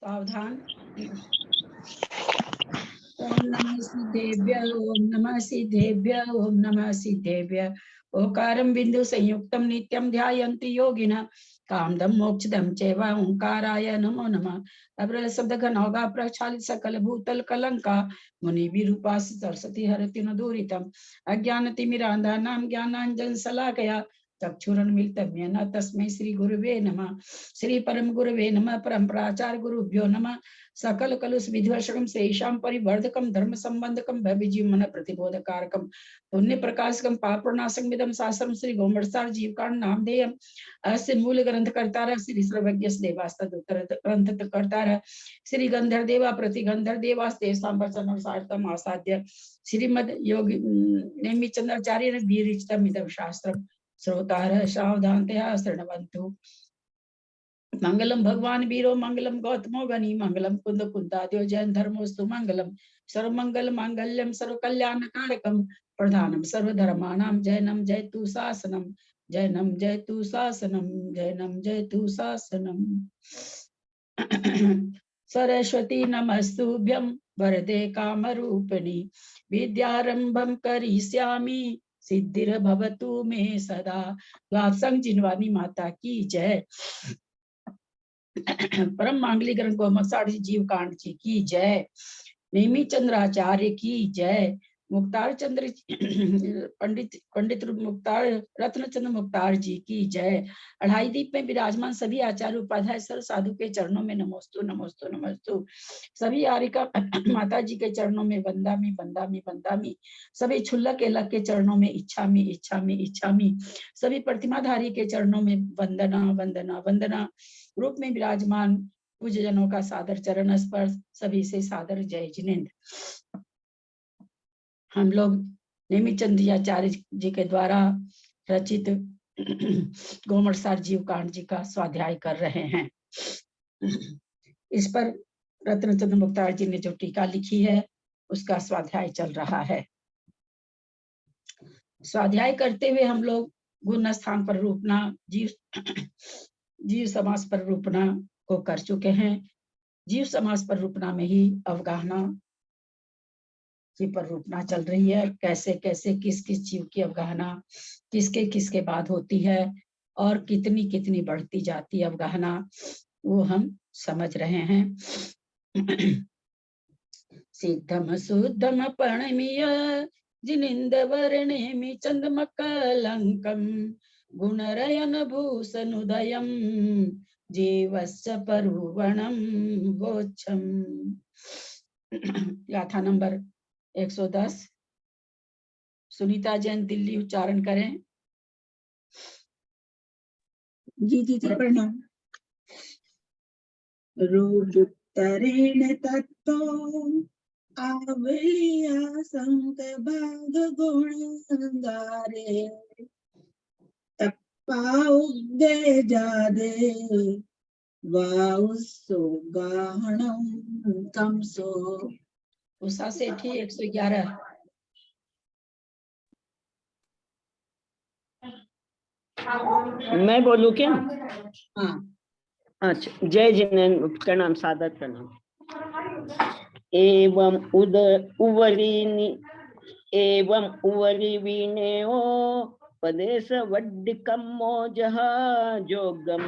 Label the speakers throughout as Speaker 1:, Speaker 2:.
Speaker 1: सावधान। ओम नमः सिद्धेभ्य, ओम नमः सिद्धेभ्य, ओम नमः सिद्धेभ्य। ओकारं बिंदु संयुक्तं नित्यं ध्यायन्ति योगिनः कामदं मोक्षदं चैव ओंकाराय नमो नमः। अब्रल शब्द घनौघा प्रक्षालित सकल भूतल कलंका मुनि विरूपास सरस्वती हरति न दूरितम् अज्ञानतिमिरान्धानां ज्ञानाञ्जन शलाकया चक्षुरुन्मीलितं येन तस्मै श्री गुरुवे नमः। श्री परम गुरुवे नमः। परम प्राचार्य गुरुभ्यो नमः। सकल कलुष विध्वंसकम शेषाम परिवर्धकम धर्म संबंधकम भविजीव मन प्रतिबोधकारकम पुण्य प्रकाशकम पापनाशकम इदं शास्त्रम श्री गोमड़सार जीवकांड नामधेयम अस्य मूल ग्रंथ करतार श्री सर्वज्ञ देवास्तद उत्तर ग्रंथ करतार श्री गंधर देवा प्रति गंधर देवास तेषां वचनं सार्थम आसाद्य श्रीमद योगी नेमिचंद्राचार्य वीरिचतम इदं शास्त्रम श्रोतारः सावधानतया शृण्वन्तु। मंगलम भगवान वीरो मंगलम गौतमो गनी मंगलम कुंद कुंदाद्यो जैन धर्मोस्तु मंगलम सर्वमंगल मांगल्यम सर्व कल्याण कारकम प्रधानम सर्वधर्माणां जैनम जयतु शासनम जैनम जयतु शासनम जैनम जयतु शासनम। सरस्वती नमस्तुभ्यं वरदे कामरूपिणी विद्यारंभं करिष्यामि सिद्धिर्भवतु मे सदा। वात्संग जिनवानी माता की जय। परम मांगली ग्रंथ गोमसाढ़ जीव कांड जी की जय। नेमी चंद्राचार्य की जय। मुक्तार चंद्र पंडित मुक्तार रत्न चंद्र मुक्तार जी की जय। अढ़ाई दीप में विराजमान सभी आचार्य उपाध्याय सर्व साधु के चरणों में नमोस्तु नमोस्तु नमोस्तु। सभी आरिका माता जी के चरणों में वंदामी वंदामी वंदामी। सभी छुल्लक एलक के चरणों में इच्छामी इच्छामी इच्छामी। सभी प्रतिमाधारी के चरणों में वंदना वंदना वंदना। रूप में विराजमान पूज्य जनों का सादर चरण स्पर्श। सभी से सादर जय जिनेन्द्र। हम लोग नेमिचंद्राचार्य जी के द्वारा रचित गोमड़सार जीव कांड जी का स्वाध्याय कर रहे हैं। इस पर रत्नचंद्र मुक्तार जी ने जो टीका लिखी है उसका स्वाध्याय चल रहा है। स्वाध्याय करते हुए हम लोग गुण स्थान पर रूपना जीव समास पर रूपना को कर चुके हैं। जीव समास पर रूपना में ही अवगाहना की पर रूपना चल रही है। कैसे कैसे किस किस जीव की अवगाहना किसके किसके बाद होती है और कितनी कितनी बढ़ती जाती अवगाहना वो हम समझ रहे हैं। सिद्धम शुद्धम प्रणमीय जिनिंद वर्णेमि चंद्रमकलंकम गुणरयन भूषणुदयम जीवस्य परुवणम गोच्छम। गाथा नंबर 110 सुनीता जैन दिल्ली उच्चारण करें।
Speaker 2: जी दीदी प्रणाम। रूपोत्तरेण तत्तो आवलिया संक भाग गुणगारे तप्पाउग्गे जादे वाउसो गाहणम तमसो।
Speaker 1: उषा सेठी 111।
Speaker 3: मैं बोलूं क्या?
Speaker 1: हाँ
Speaker 3: अच्छा। जय जिनेन्द्र प्रणाम सादर प्रणाम। एवं उवरी वीणेओ पदेश वड्डिकम मोजह जोगम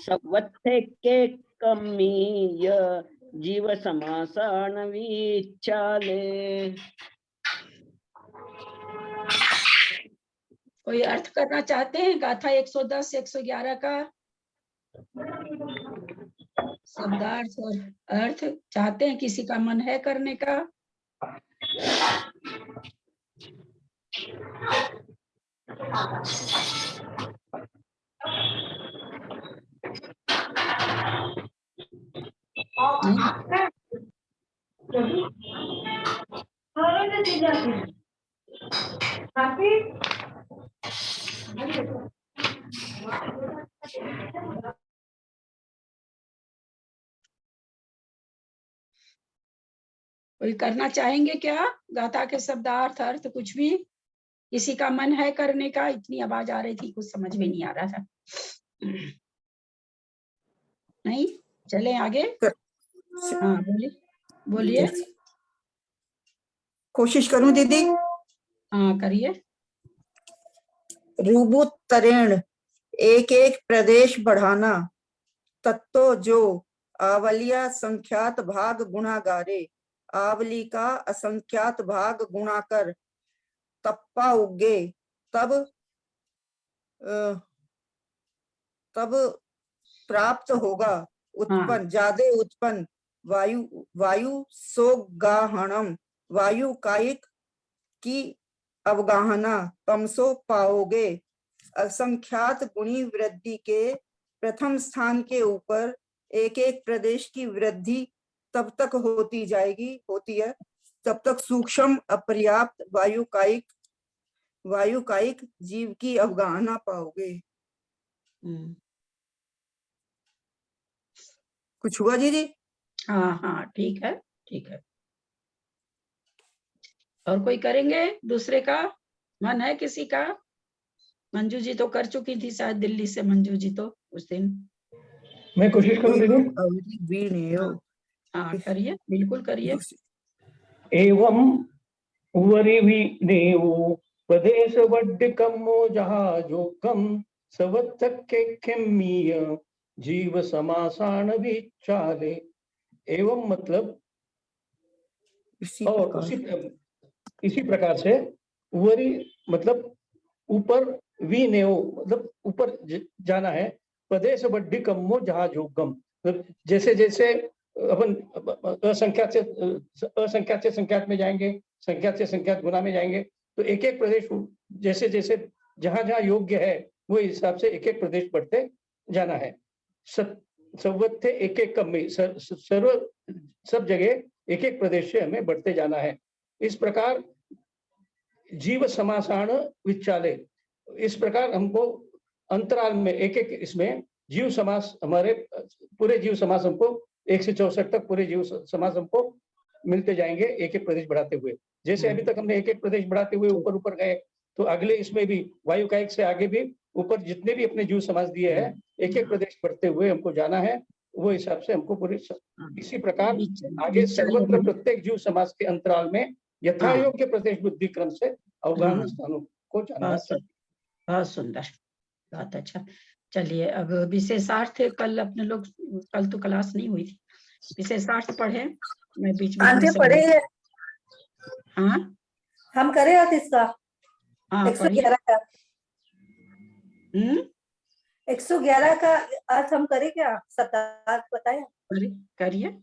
Speaker 3: सवत्थे के कमीय जीव समासाण विचाले।
Speaker 1: कोई अर्थ करना चाहते हैं गाथा 110 111 का शब्दार्थ और अर्थ चाहते हैं? किसी का मन है करने का? कोई करना चाहेंगे क्या? गाथा के शब्दार्थ अर्थ कुछ भी किसी का मन है करने का? इतनी आवाज आ रही थी कुछ समझ में नहीं आ रहा था। नहीं चले आगे। हाँ बोलिए बोलिए।
Speaker 4: कोशिश करूं दीदी।
Speaker 1: हाँ करिए।
Speaker 4: रूबुत्तरेण एक एक प्रदेश बढ़ाना, तत्तो जो आवलिया संख्यात भाग गुणागारे, आवली का असंख्यात भाग गुणा कर, तप्पा उगे तब तब प्राप्त होगा उत्पन्न, जादे उत्पन्न वायु, वायु सोगाहनम, वायु कायिक की अवगाहना, तमसो पाओगे। असंख्यात गुणी वृद्धि के प्रथम स्थान के ऊपर एक एक प्रदेश की वृद्धि तब तक होती है तब तक सूक्ष्म अपर्याप्त वायु कायिक जीव की अवगाहना पाओगे। कुछ हुआ दीदी?
Speaker 1: हाँ हाँ ठीक है ठीक है। और कोई करेंगे? दूसरे का मन है किसी का? मंजू जी तो कर चुकी थी शायद दिल्ली से, मंजू जी तो उस दिन।
Speaker 5: मैं कोशिश करूं दीदी।
Speaker 1: हाँ करिए, बिल्कुल करिए।
Speaker 5: एवं उवरिविनेवु प्रदेश वड्डिकम्मो जहाजोकम सवत्थक्केम्मीय जीव समासाण विचाले। एवं मतलब और इसी प्रकार से उवरी मतलब ऊपर, विनेव मतलब ऊपर जाना है, प्रदेश वड्डिकम्मो जहाजोगम मतलब जैसे जैसे अपन असंख्यात से संख्यात में जाएंगे, संख्यात से संख्यात गुना में जाएंगे, तो एक एक प्रदेश जैसे जैसे जहां जहां योग्य है वो हिसाब से एक एक प्रदेश बढ़ते जाना है। सर्वत्र एक एक कम में सब जगह एक एक प्रदेश से हमें बढ़ते जाना है। इस प्रकार जीव समासाण विचाले, इस प्रकार हमको अंतराल में एक एक इसमें जीव समास, हमारे पूरे जीव समास हमको 1 से 64 तक पूरे जीव समास हमको मिलते जाएंगे एक एक प्रदेश बढ़ाते हुए। जैसे अभी तक हमने एक एक प्रदेश बढ़ाते हुए ऊपर ऊपर गए, तो अगले इसमें भी वायु कायिक से आगे भी ऊपर जितने भी अपने जीव समास दिए हैं एक एक प्रदेश बढ़ते हुए हमको जाना है। वो हिसाब से हमको पूरे इसी प्रकार आगे सर्वत्र प्रत्येक जीव समास के अंतराल में यथा योग्य प्रदेश बुद्धि क्रम से अवगाहन स्थानों को जानना चाहिए।
Speaker 1: बहुत सुंदर, बहुत अच्छा। चलिए अब विशेषार्थ, कल अपने लोग, कल तो क्लास नहीं हुई थी, विशेषार्थ पढ़े, मैं बीच में
Speaker 6: पढ़े हैं।
Speaker 1: हाँ
Speaker 6: हम करे अर्थ इसका।
Speaker 1: हाँ
Speaker 6: 111 का 111 का अर्थ हम करे क्या? शब्दार्थ बताया
Speaker 1: करिए।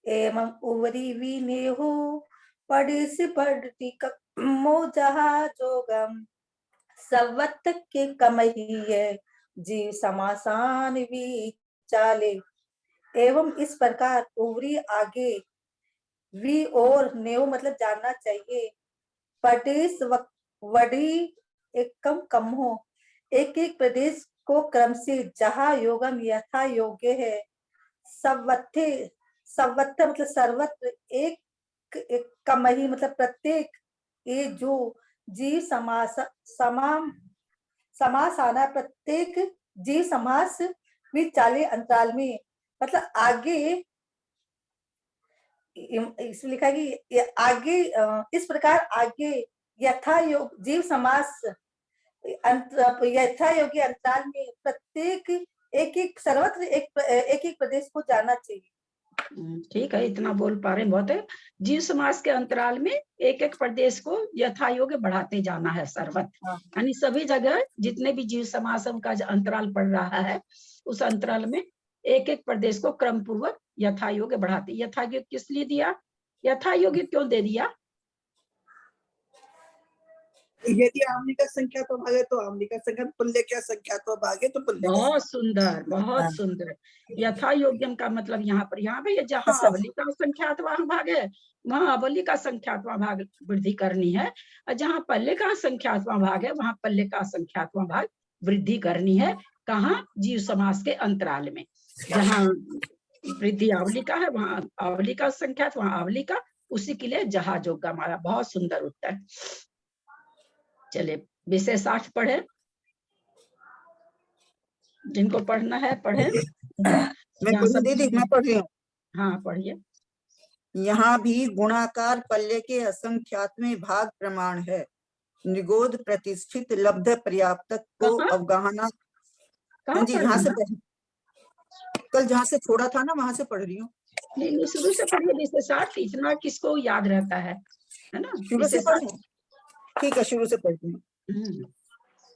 Speaker 6: एवं उवरी विनेहु पढ़िस पढ़ती कम्मो जहाजोगम, सवत्त के कमहिये जीव समासान विचाले। एवं इस प्रकार उवरी आगे, वी और नेव मतलब जानना चाहिए, पटिस वडी एक कम हो, एक एक प्रदेश को क्रम से जहाँ योगम यथा योग्य है, सवत्थ मतलब सर्वत्र, एक कमही मतलब प्रत्येक, ये जो जीव समास आना प्रत्येक जीव समास विचाले अंतराल में, मतलब आगे इसमें लिखा है कि आगे इस प्रकार आगे यथा योग जीव समास यथा योग्य अंतराल में प्रत्येक एक एक सर्वत्र एक प्रदेश को जाना चाहिए।
Speaker 1: ठीक है, इतना बोल पा रहे हैं बहुत है। जीव समास के अंतराल में एक एक प्रदेश को यथा योग्य बढ़ाते जाना है सर्वत्र, यानी सभी जगह जितने भी जीव समास का अंतराल पड़ रहा है उस अंतराल में एक एक प्रदेश को क्रम पूर्वक यथा योग्य बढ़ाते। यथा योग्य किस लिए दिया? यथा योग्य क्यों दे दिया?
Speaker 4: यदि आमली का संख्या तो भागे तो आमली का संख्या, पुल्य का संख्या तो भागे तो पुल्य।
Speaker 1: बहुत सुंदर, बहुत सुंदर। यथा योग्यम का मतलब यहाँ पे जहाँ अवली का संख्यात वहां भाग है वहां अवली का संख्यात्वा भाग वृद्धि करनी है, और जहाँ पल्ले का संख्यात्वा भाग है वहां पल्ले का संख्यात्वा भाग वृद्धि करनी है। कहाँ? जीव समास के अंतराल में। जहाँ वृद्धि आवली का है वहां आवली का संख्यात, वहां आवली का, उसी के लिए जहाजोग का हमारा। बहुत सुंदर उत्तर। चलिए विशेषार्थ पढ़े, जिनको पढ़ना है पढ़े।
Speaker 4: मैं पढ़ रही हूँ।
Speaker 1: हाँ पढ़िए।
Speaker 7: यहाँ भी गुणाकार पल्ले के असंख्यात्मय भाग प्रमाण है। निगोद प्रतिष्ठित लब्ध पर्याप्तक को
Speaker 1: कहाँ?
Speaker 7: अवगाहना।
Speaker 1: कहाँ
Speaker 7: हाँ जी,
Speaker 1: पढ़
Speaker 7: यहाँ
Speaker 1: रही
Speaker 7: से
Speaker 1: हैं?
Speaker 7: कल जहाँ से छोड़ा था ना वहां से पढ़ रही हूँ।
Speaker 1: नहीं नहीं, शुरू से पढ़िए। विशेषार्थ इतना किसको याद रहता है ना?
Speaker 7: शुरू से
Speaker 1: विशेषार्थ।
Speaker 7: पढ़ूं? ठीक है, शुरू से पढ़ती हूँ।
Speaker 1: हम्म,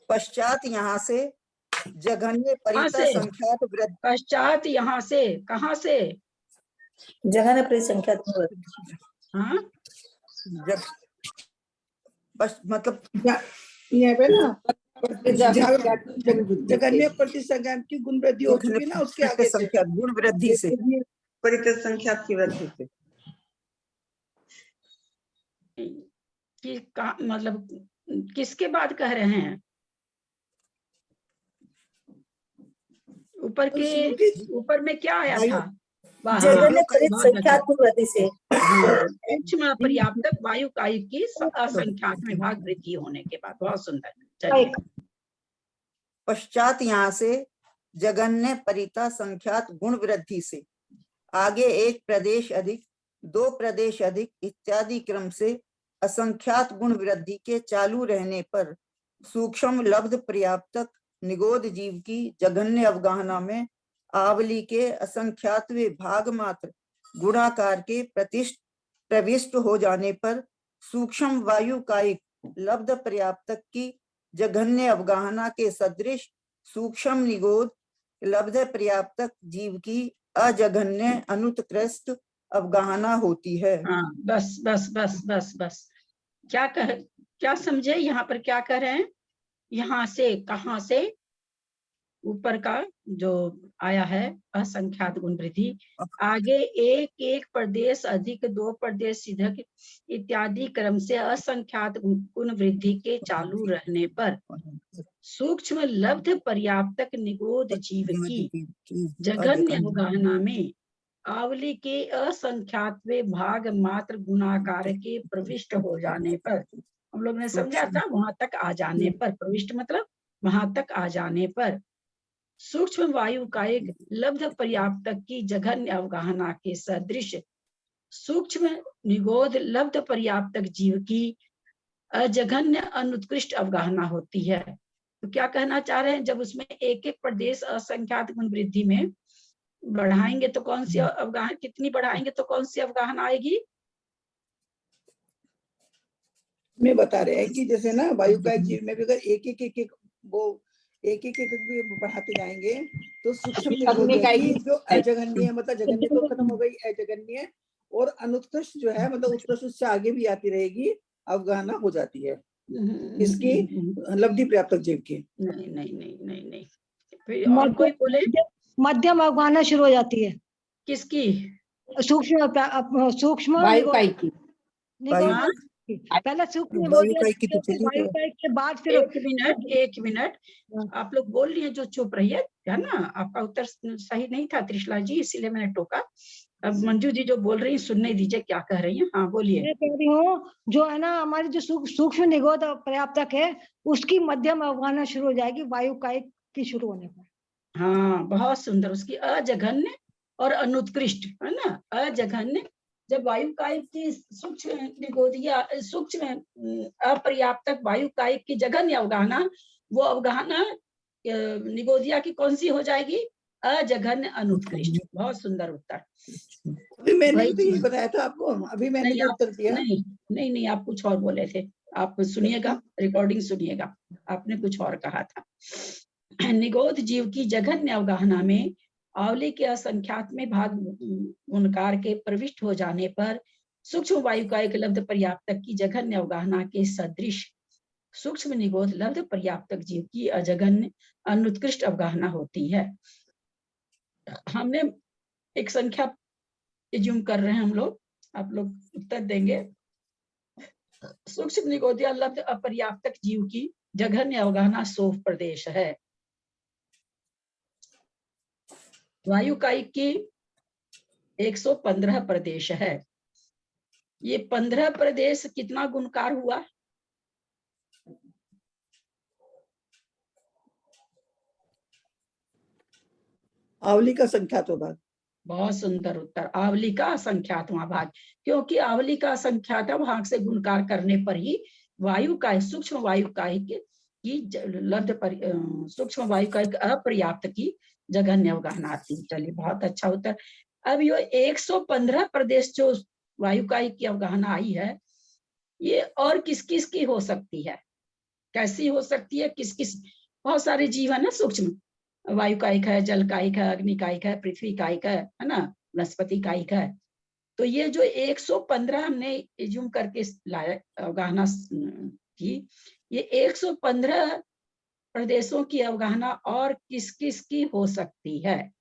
Speaker 7: पश्चात यहाँ से जघन्य
Speaker 1: कहाँ
Speaker 7: परिता
Speaker 1: से?
Speaker 7: संख्यात वृद्धि।
Speaker 1: पश्चात यहाँ से, कहाँ से?
Speaker 6: जगह ने परिसंख्यात्मक
Speaker 1: हाँ
Speaker 7: मतलब
Speaker 4: यहाँ पे ना जगन्य प्रतिसंख्यान की गुण वृद्धि हो चुकी ना, उसके आगे से
Speaker 7: संख्या गुण वृद्धि से।
Speaker 2: परित संख्या की वृद्धि से।
Speaker 1: कि मतलब किसके बाद कह रहे हैं? ऊपर में क्या आया था?
Speaker 6: जगन्य परिसंख्यात्मक वृद्धि से।
Speaker 1: सूक्ष्म पर्याप्तक वायु कायु की असंख्यात्मक भाग वृद्धि होने के बाद। बहुत सुंदर। चलिए।
Speaker 7: पश्चात यहाँ से जगन्य परिता संख्यात गुण वृद्धि से आगे एक प्रदेश अधिक, दो प्रदेश अधिक इत्यादि क्रम से असंख्यात गुण वृद्धि के चालू रहने पर सूक्ष्म लब्ध पर्याप्तक निगोद जीव की जघन्य अवगाहना में आवली के असंख्यातवे भाग मात्र गुणाकार के प्रविष्ट हो जाने पर सूक्ष्म वायु कायिक लब्ध पर्याप्तक की जघन्य अवगाहना के सदृश सूक्ष्म निगोद लब्ध पर्याप्तक जीव की अजघन्य अनुत्कृष्ट अवगाहना होती है।
Speaker 1: हाँ, बस बस बस बस बस। क्या समझे यहाँ पर? क्या कह रहे हैं? यहाँ से, कहाँ से? ऊपर का जो आया है असंख्यात गुण वृद्धि, आगे एक एक प्रदेश अधिक, दो प्रदेश अधिक इत्यादि क्रम से असंख्यात गुण वृद्धि के चालू रहने पर सूक्ष्म लब्ध पर्याप्तक निगोद जीव की जघन्य अवगाहना में आवली के असंख्यातवे भाग मात्र गुणाकार के प्रविष्ट हो जाने पर, हम लोग ने समझा था वहां तक आ जाने पर, प्रविष्ट मतलब वहां तक आ जाने पर सूक्ष्म वायु का एक लब्ध पर्याप्तक की जघन्य अवगाहना के सदृश सूक्ष्म निगोद लब्ध पर्याप्तक जीव की अजघन्य अनुत्कृष्ट अवगाहना होती है। तो क्या कहना चाह रहे हैं? जब उसमें एक एक प्रदेश असंख्यात गुण वृद्धि में बढ़ाएंगे तो कौन सी अवगाहना, कितनी बढ़ाएंगे तो कौन सी अवगाहना आएगी?
Speaker 4: में बता रहे हैं कि जैसे ना वायु का जीव में भी अगर एक एक वो एक एक भी बढ़ाते जाएंगे तो सूक्ष्म की जो अजघन्य मतलब जघन्य तो खत्म हो गई, अजघन्य और अनुत्कृष्ट जो है मतलब उत्कृष्ट उससे आगे भी आती रहेगी, अवगाहना हो जाती है इसकी लब्धि पर्याप्तक जीव की।
Speaker 1: नहीं नहीं नहीं नहीं नहीं, फिर और कोई बोले?
Speaker 8: मध्यम अवगाहना शुरू हो जाती है।
Speaker 1: किसकी?
Speaker 8: सूक्ष्म
Speaker 3: वायु कायी की।
Speaker 8: पहले सूक्ष्म
Speaker 7: वायु कायी की तो चली
Speaker 8: वायु कायी के बाद फिर
Speaker 1: एक मिनट आप लोग बोल रही हैं जो चुप रहिए, है ना? आपका उत्तर सही नहीं था त्रिशला जी, इसीलिए मैंने टोका। अब मंजू जी जो बोल रही हैं सुनने दीजिए क्या कह रही हैं। हाँ बोलिए।
Speaker 8: मैं कह रही हूँ जो है ना हमारी जो सूक्ष्म निगोद पर्याप्तक है उसकी मध्यम अवगाहना शुरू हो जाएगी वायु कायी की शुरू होने पर।
Speaker 1: हाँ बहुत सुंदर। उसकी अजघन्य और अनुत्कृष्ट, है ना? अजघन्य जब वायु कायिक की सूक्ष्म निगोदिया सूक्ष्म अपर्याप्तक वायु कायिक की जघन्य अवगाहना, वो अवगाहना निगोदिया की कौन सी हो जाएगी? अजघन्य अनुत्कृष्ट। बहुत सुंदर उत्तर।
Speaker 4: अभी मैंने तो यही बताया था आपको, अभी मैंने जो उत्तर दिया।
Speaker 1: नहीं नहीं, आप कुछ और बोले थे। आप सुनिएगा, रिकॉर्डिंग सुनिएगा, आपने कुछ और कहा था। निगोद जीव की जघन्य अवगाहना में आवली के असंख्यात में भाग गुणकार के प्रविष्ट हो जाने पर सूक्ष्म वायु का एक लब्ध पर्याप्तक की जघन्य अवगाहना के सदृश सूक्ष्म निगोद लब्ध पर्याप्तक जीव की अजघन्य अनुत्कृष्ट अवगाहना होती है। हमने एक संख्या एज्यूम कर रहे हैं हम लोग, आप लोग उत्तर देंगे। सूक्ष्म निगोदिया लब्ध अपर्याप्तक जीव की जघन्य अवगाहना सोफ प्रदेश है। वायु कायिक की 115 प्रदेश है। ये 15 प्रदेश कितना गुणकार हुआ?
Speaker 4: आवली का संख्यात भाग
Speaker 1: बहुत सुंदर उत्तर। आवली का असंख्यातवां भाग, क्योंकि आवली का असंख्यातवां भाग से गुणकार करने पर ही वायु का सूक्ष्म वायु का की सूक्ष्म वायु का अपर्याप्त की जघन्य अवगाहना आती है। चलिए बहुत अच्छा उत्तर। अब ये 115 प्रदेश जो वायु का की अवगाहना आई है, ये और किस किस की हो सकती है, कैसी हो सकती है, किस किस? बहुत सारे जीव है ना सूक्ष्म, वायु कायिक है, जल कायिक है, अग्नि कायिक है, पृथ्वी कायिक है ना, वनस्पति कायिक है। तो ये जो 115 हमने एज्यूम करके लाया अवगाहना की, ये 115 प्रदेशों की अवगाहना और किस किस की हो सकती है?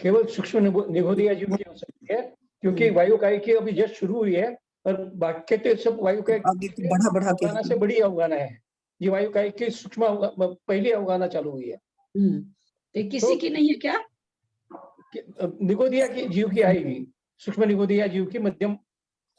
Speaker 5: केवल सूक्ष्म निगोदिया जीव की हो सकती है, क्योंकि वायु कायिक की अभी जस्ट शुरू हुई है, और बाकी तो सब वायु कायिक
Speaker 7: आगे तो बढ़ा के
Speaker 5: अवगाहना से बड़ी अवगाहना है। ये वायु कायिक की सूक्ष्म पहली अवगाहना चालू हुई है।
Speaker 1: तो किसी की नहीं है क्या?
Speaker 5: निगोदिया की जीव की आएगी, सूक्ष्म निगोदिया जीव की मध्यम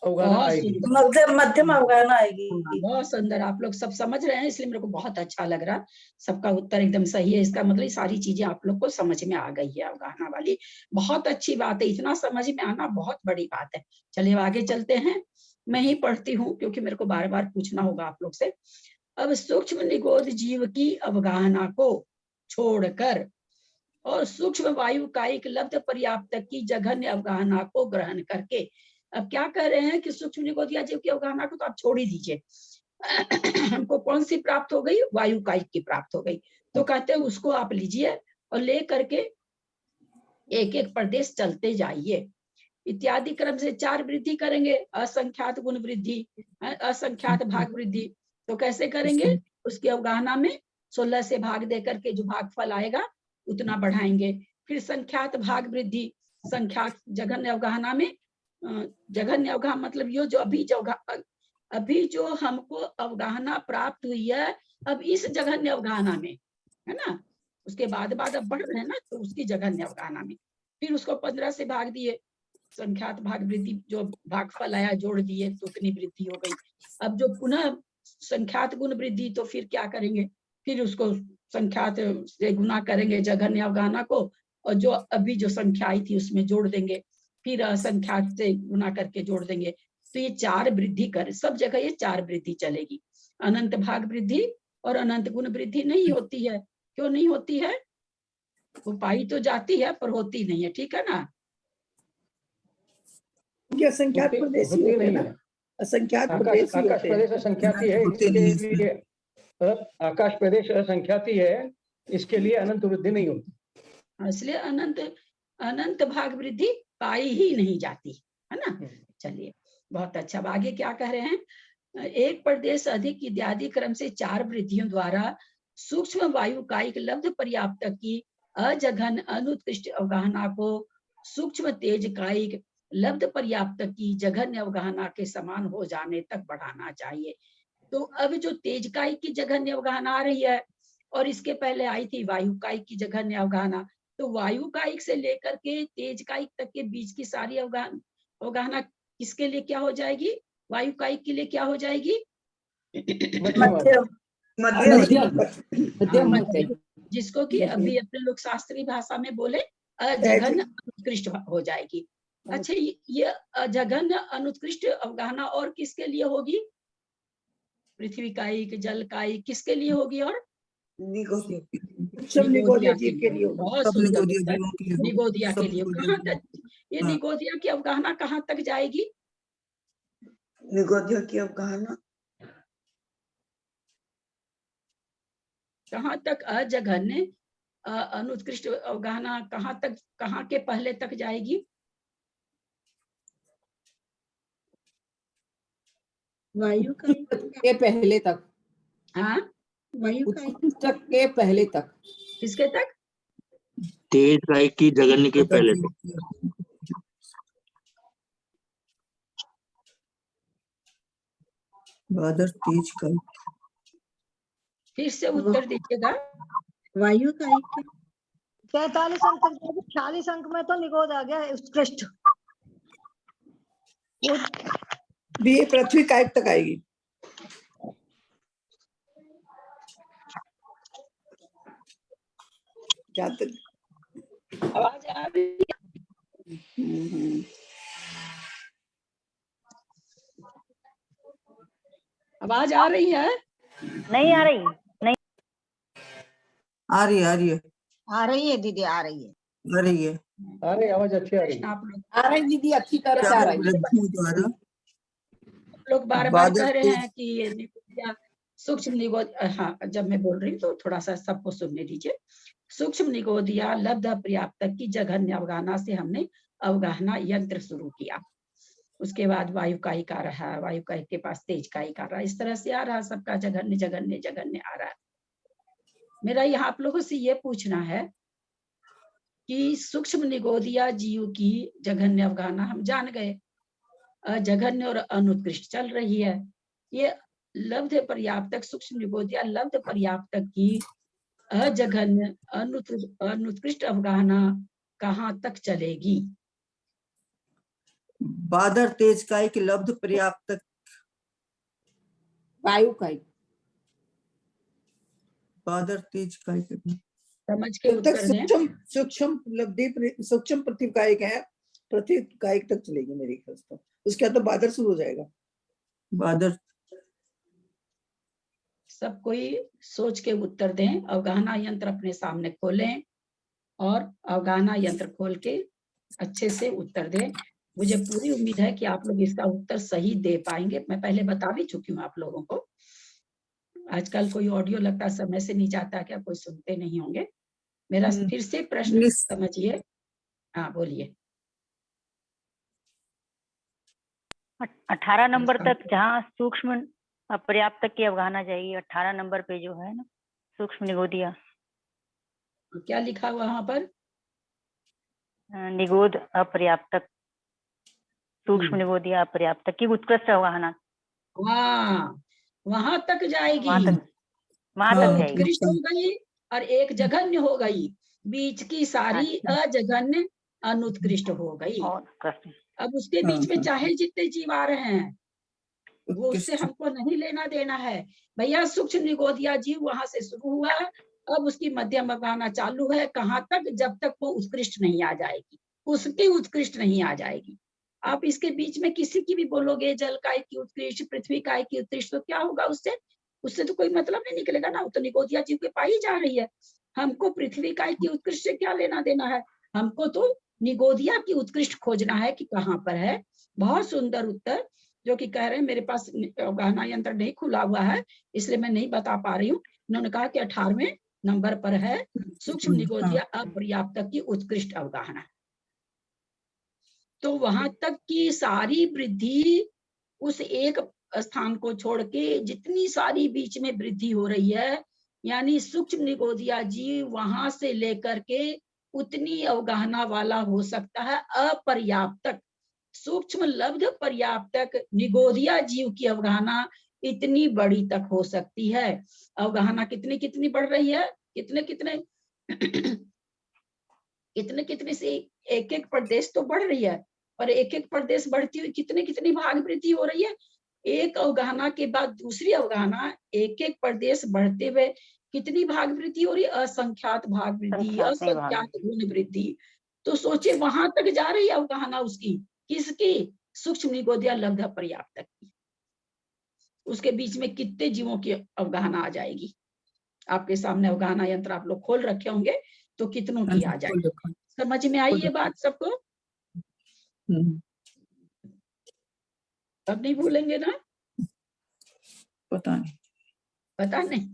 Speaker 5: अवगाहना आएगी।
Speaker 6: मध्यम अवगाहना आएगी।
Speaker 1: बहुत सुंदर, आप लोग सब समझ रहे हैं, इसलिए मेरे को बहुत अच्छा लग रहा। सबका उत्तर एकदम सही है, इसका मतलब सारी चीजें आप लोग को समझ में आ गई है अवगाहना वाली। बहुत अच्छी बात है, इतना समझ में आना बहुत बड़ी बात है। चलिए आगे चलते हैं, मैं ही पढ़ती हूँ क्योंकि मेरे को बार बार पूछना होगा आप लोग से। अब सूक्ष्म निगोद जीव की अवगाहना को छोड़कर और सूक्ष्म वायु कायिक लब्ध पर्याप्त की जघन्य अवगाहना को ग्रहण करके, अब क्या कह रहे हैं कि सूक्ष्म निगोदिया जीव की अवगाहना को तो आप छोड़ ही दीजिए। हमको कौन सी प्राप्त हो गई? वायु कायिक की प्राप्त हो गई। तो कहते हैं उसको आप लीजिए और ले करके एक एक प्रदेश चलते जाइए। इत्यादि क्रम से 4 वृद्धि करेंगे, असंख्यात गुण वृद्धि, असंख्यात भाग वृद्धि। तो कैसे करेंगे? उसकी अवगाहना में 16 से भाग दे करके जो भागफल आएगा उतना बढ़ाएंगे। फिर संख्यात भाग वृद्धि, संख्यात जघन्य अवगाहना में, जघन्य अवगाहना मतलब ये जो अभी जो हमको अवगाहना प्राप्त हुई है, अब इस जघन्य अवगाहना में, है ना, उसके बाद अब बढ़ रहे हैं ना, तो उसकी जघन्य अवगाहना में फिर उसको 15 से भाग दिए, संख्यात भाग वृद्धि जो भागफल आया जोड़ दिए तो उतनी वृद्धि हो गई। अब जो पुनः संख्यात गुण वृद्धि, तो फिर क्या करेंगे? फिर उसको संख्यात से गुना करेंगे जघन्य अवगाहना को, और जो अभी जो संख्या आई थी उसमें जोड़ देंगे, फिर असंख्यात से गुना करके जोड़ देंगे। तो ये 4 वृद्धि कर, सब जगह ये 4 वृद्धि चलेगी। अनंत भाग वृद्धि और अनंत गुण वृद्धि नहीं होती है। क्यों नहीं होती है? वो पाई तो जाती है पर होती नहीं है, ठीक है ना?
Speaker 4: असंख्यात प्रदेश ही होते हैं ना, असंख्यात प्रदेश ही
Speaker 5: आकाश
Speaker 4: होते हैं।
Speaker 5: प्रदेश असंख्याती है, इसके लिए आकाश प्रदेश असंख्याती है, इसके लिए अनंत वृद्धि नहीं होती,
Speaker 1: इसलिए अनंत भाग वृद्धि पाई ही नहीं जाती, है ना? चलिए बहुत अच्छा। अब आगे क्या कह रहे हैं? एक प्रदेश अधिक इत्यादि क्रम से 4 वृद्धियों द्वारा सूक्ष्म वायु कायिक लब्ध पर्याप्त की अजघन अनुत्कृष्ट अवगाहना को सूक्ष्म तेज कायिक लब्ध पर्याप्त की जघन्य अवगाहना के समान हो जाने तक बढ़ाना चाहिए। तो अब जो तेज कायिक की जघन्य अवगाहना आ रही है, और इसके पहले आई थी वायु कायिक की जघन्य अवगाहना, तो वायु कायिक से लेकर के तेज कायिक तक के बीच की सारी अवगाहना किसके लिए क्या हो जाएगी? वायु कायिक के लिए क्या हो जाएगी?
Speaker 2: मध्यम
Speaker 1: जिसको कि अभी अपने लोग शास्त्रीय भाषा में बोले अजघन अनुत्कृष्ट हो जाएगी। अच्छा, ये अजघन अनुत्कृष्ट अवगाहना और किसके लिए होगी? पृथ्वी कायिक, जल कायिक, किसके लिए होगी? और निगोदिया के लिए। बहुत सुंदर, निगोदिया के लिए। कहाँ तक ये निगोदिया की अवगाहना कहाँ तक जाएगी?
Speaker 2: निगोदिया की अवगाहना
Speaker 1: कहाँ तक अजघन्य अनुत्कृष्ट अवगाहना कहाँ तक, कहाँ के पहले तक जाएगी?
Speaker 9: वायु के पहले तक।
Speaker 1: हाँ,
Speaker 9: वायु के पहले तक।
Speaker 1: किसके तक?
Speaker 10: तेज कायिक की जघन्य के पहले तक।
Speaker 7: तेज कायिक।
Speaker 1: फिर से उत्तर दीजिएगा।
Speaker 9: वायु कायिक
Speaker 8: 43 अंक तक जाएगी, 46 अंक में तो निगोद आ गया है उत्कृष्ट।
Speaker 4: भी पृथ्वी कायिक तक आएगी।
Speaker 1: आवाज आ रही है? आवाज आ रही है?
Speaker 11: नहीं आ रही।
Speaker 7: आ रही है, आ रही है,
Speaker 9: आ रही है दीदी, आ रही है।
Speaker 7: आ रही है।
Speaker 5: आ रही आवाज अच्छी आ रही है।
Speaker 1: आप लोग
Speaker 9: आ रही दीदी, अच्छी तरह से आ रही है।
Speaker 7: वृद्धि द्वारा
Speaker 1: लोग बार बार
Speaker 7: बादल
Speaker 1: कह रहे
Speaker 7: तेज-
Speaker 1: हैं कि ये निगोदिया सूक्ष्म निगोदिया, हाँ जब मैं बोल रही हूँ तो थोड़ा सा सबको सुनने दीजिए। सूक्ष्म निगोदिया लब्ध पर्याप्तक की जघन्य अवगाहना से हमने अवगाहना यंत्र शुरू किया। उसके बाद वायु का इकार रहा, वायु का के पास तेज का इकार रहा, इस तरह से आ रहा, सबका जघन्य जघन्य जघन्य आ रहा है। मेरा यहाँ आप लोगों से ये पूछना है कि सूक्ष्म निगोदिया जीव की जघन्य अवगाहना हम जान गए, अजघन्य और अनुत्कृष्ट चल रही है। ये लब्ध पर्याप्तक सूक्ष्म निगोदिया लब्ध पर्याप्तक की अजघन्य अनुत्कृष्ट अवगाहना कहाँ तक चलेगी?
Speaker 7: बादर तेज काय की लब्ध पर्याप्त
Speaker 9: वायु का ही।
Speaker 7: बादर तेज काय के
Speaker 1: समझ के
Speaker 4: जब तक
Speaker 1: उत्तर दें।
Speaker 4: सूक्ष्म प्रतिकायिक है, प्रतिकायिक तक चलेगी मेरी ख्याल से। उसके बाद तो बादर शुरू हो जाएगा।
Speaker 7: बादर
Speaker 1: सब कोई सोच के उत्तर दें। अवगाहना यंत्र अपने सामने खोलें और अवगाहना यंत्र खोल के अच्छे से उत्तर दें। मुझे पूरी उम्मीद है कि आप लोग इसका उत्तर सही दे पाएंगे। मैं पहले बता भी चुकी हूँ आप लोगों को। आजकल कोई ऑडियो लगता समय से नहीं जाता, क्या कोई सुनते नहीं होंगे? मेरा फिर से प्रश्न समझिए। हाँ बोलिए।
Speaker 11: 18 नंबर तक जहाँ सूक्ष्म अपर्याप्तक की अवगाहना जाएगी, 18 नंबर पे जो है ना सूक्ष्म निगोदिया,
Speaker 1: क्या लिखा हुआ वहां पर?
Speaker 11: निगोद अपर्याप्तक, सूक्ष्म निगोदिया अपर्याप्तक की उत्कृष्ट अवगाहना।
Speaker 1: वहां तक जाएगी,
Speaker 11: वहां
Speaker 1: वो
Speaker 11: तक जाएगी।
Speaker 1: उत्कृष्ट हो गई और एक जघन्य हो गई, बीच की सारी अजघन्य अनुत्कृष्ट हो गई। अब उसके बीच में चाहे जितने जीव आ रहे हैं वो उससे हमको नहीं लेना देना है भैया। सूक्ष्म निगोदिया जीव वहां से शुरू हुआ, अब उसकी मध्यम अवगाहना चालू है। कहाँ तक? जब तक वो उत्कृष्ट नहीं आ जाएगी, उसकी उत्कृष्ट नहीं आ जाएगी। आप इसके बीच में किसी की भी बोलोगे जल काय की उत्कृष्ट, पृथ्वी काय की उत्कृष्ट, तो क्या होगा उससे? उससे तो कोई मतलब नहीं निकलेगा ना। तो निगोदिया जीव के पाई जा रही है। हमको पृथ्वी काय की उत्कृष्ट से क्या लेना देना है? हमको तो निगोदिया की उत्कृष्ट खोजना है कि कहाँ पर है। बहुत सुंदर उत्तर जो कि कह रहे हैं। मेरे पास अवगाहना यंत्र नहीं खुला हुआ है इसलिए मैं नहीं बता पा रही हूँ। उन्होंने कहा कि 18वें नंबर पर है सूक्ष्म निगोदिया अपर्याप्तक की उत्कृष्ट अवगाहना। तो वहां तक की सारी वृद्धि उस एक स्थान को छोड़ के जितनी सारी बीच में वृद्धि हो रही है, यानी सूक्ष्म निगोदिया जीव वहां से लेकर के उतनी अवगाहना वाला हो सकता है अपर्याप्तक। सूक्ष्म लब्ध पर्याप्तक निगोदिया जीव की अवगाहना इतनी बड़ी तक हो सकती है। अवगाहना कितनी कितनी बढ़ रही है? कितने कितने कितने कितने से एक एक प्रदेश तो बढ़ रही है, और एक एक प्रदेश बढ़ती हुई कितने कितनी भाग वृद्धि हो रही है। एक अवगाहना के बाद दूसरी अवगाहना, एक एक प्रदेश बढ़ते हुए कितनी भाग वृद्धि हो रही है? असंख्यात भाग वृद्धि, असंख्यात गुण वृद्धि। तो सोचे वहां तक जा रही है अवगाहना उसकी, किसकी? सूक्ष्म निगोदिया लब्ध पर्याप्तक की। उसके बीच में कितने जीवों की अवगाहना आ जाएगी? आपके सामने अवगाहना यंत्र आप लोग खोल रखे होंगे, तो कितनों की आ जाएगी? समझ में आई ये बात सबको? अब नहीं भूलेंगे ना?
Speaker 7: पता नहीं,
Speaker 1: पता नहीं।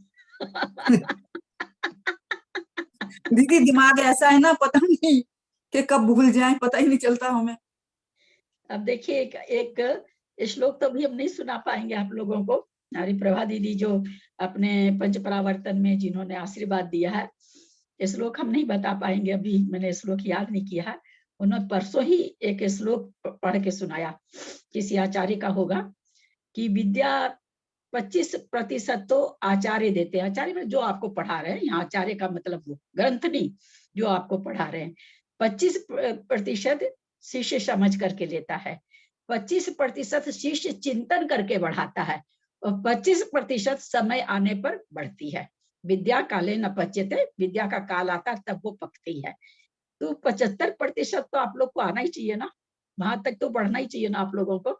Speaker 7: दीदी दिमाग ऐसा है ना, पता नहीं कि कब भूल जाए, पता ही नहीं चलता हमें।
Speaker 1: अब देखिए एक श्लोक तो भी हम नहीं सुना पाएंगे आप लोगों को। हमारी प्रभा दीदी जो अपने पंच परावर्तन में जिन्होंने आशीर्वाद दिया है, श्लोक हम नहीं बता पाएंगे अभी। मैंने श्लोक याद नहीं किया है। उन्होंने परसों ही एक श्लोक पढ़ के सुनाया, किसी आचार्य का होगा, कि विद्या 25% तो आचार्य देते हैं। आचार्य में जो आपको पढ़ा रहे हैं, यहाँ आचार्य का मतलब वो ग्रंथ नहीं, जो आपको पढ़ा रहे हैं। 25% शिष्य समझ करके लेता है, 25% शिष्य चिंतन करके बढ़ाता है, और 25% समय आने पर बढ़ती है। विद्या काले न पच्यते, विद्या का काल आता तब वो पकती है। तो 75% तो आप लोग को आना ही चाहिए ना, वहां तक तो बढ़ना ही चाहिए ना आप लोगों को।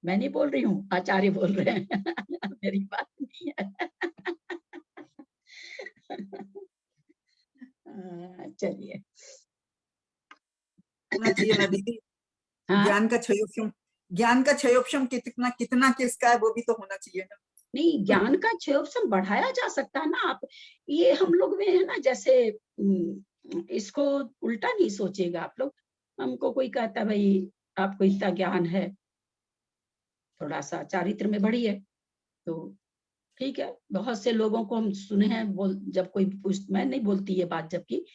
Speaker 1: मैं नहीं बोल रही हूँ, आचार्य बोल रहे हैं मेरी बात नहीं है चलिए।
Speaker 7: होना चाहिए ना दीदी।
Speaker 1: हाँ
Speaker 7: ज्ञान का क्षयोपशम कितना कितना किसका है वो भी तो होना चाहिए ना।
Speaker 1: नहीं, ज्ञान का क्षयोपशम बढ़ाया जा सकता है ना। आप ये हम लोग में है ना, जैसे इसको उल्टा नहीं सोचेगा आप लोग। हमको कोई कहता है भाई आपको इतना ज्ञान है, थोड़ा सा चारित्र में बढ़िए, तो ठीक है। बहुत से लोगों को हम सुने हैं जब कोई मैं नहीं बोलती ये बात, जबकि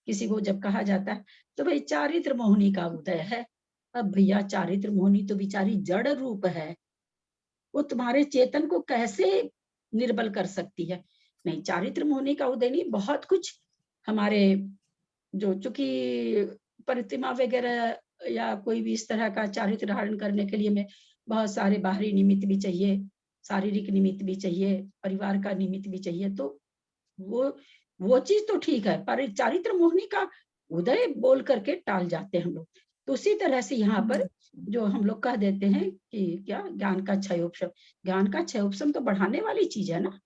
Speaker 1: किसी को जब कहा जाता है तो भाई चारित्र मोहिनी का उदय है। अब भैया चारित्र मोहिनी तो बेचारी जड़ रूप है, वो तुम्हारे चेतन को कैसे निर्बल कर सकती है? नहीं, चारित्र मोहिनी का उदय नहीं, बहुत कुछ हमारे जो चूंकि प्रतिमा वगैरह या कोई भी इस तरह का चारित्र धारण करने के लिए में बहुत सारे बाहरी निमित्त भी चाहिए, शारीरिक निमित्त भी चाहिए, परिवार का निमित्त भी चाहिए। तो वो चीज तो ठीक है, पर चारित्र मोहिनी का उदय बोल करके टाल जाते हैं हम लोग। तो उसी तरह से यहाँ पर जो हम लोग कह देते हैं कि क्या ज्ञान का क्षयोपशम, ज्ञान का क्षयोपशम तो बढ़ाने वाली चीज है ना।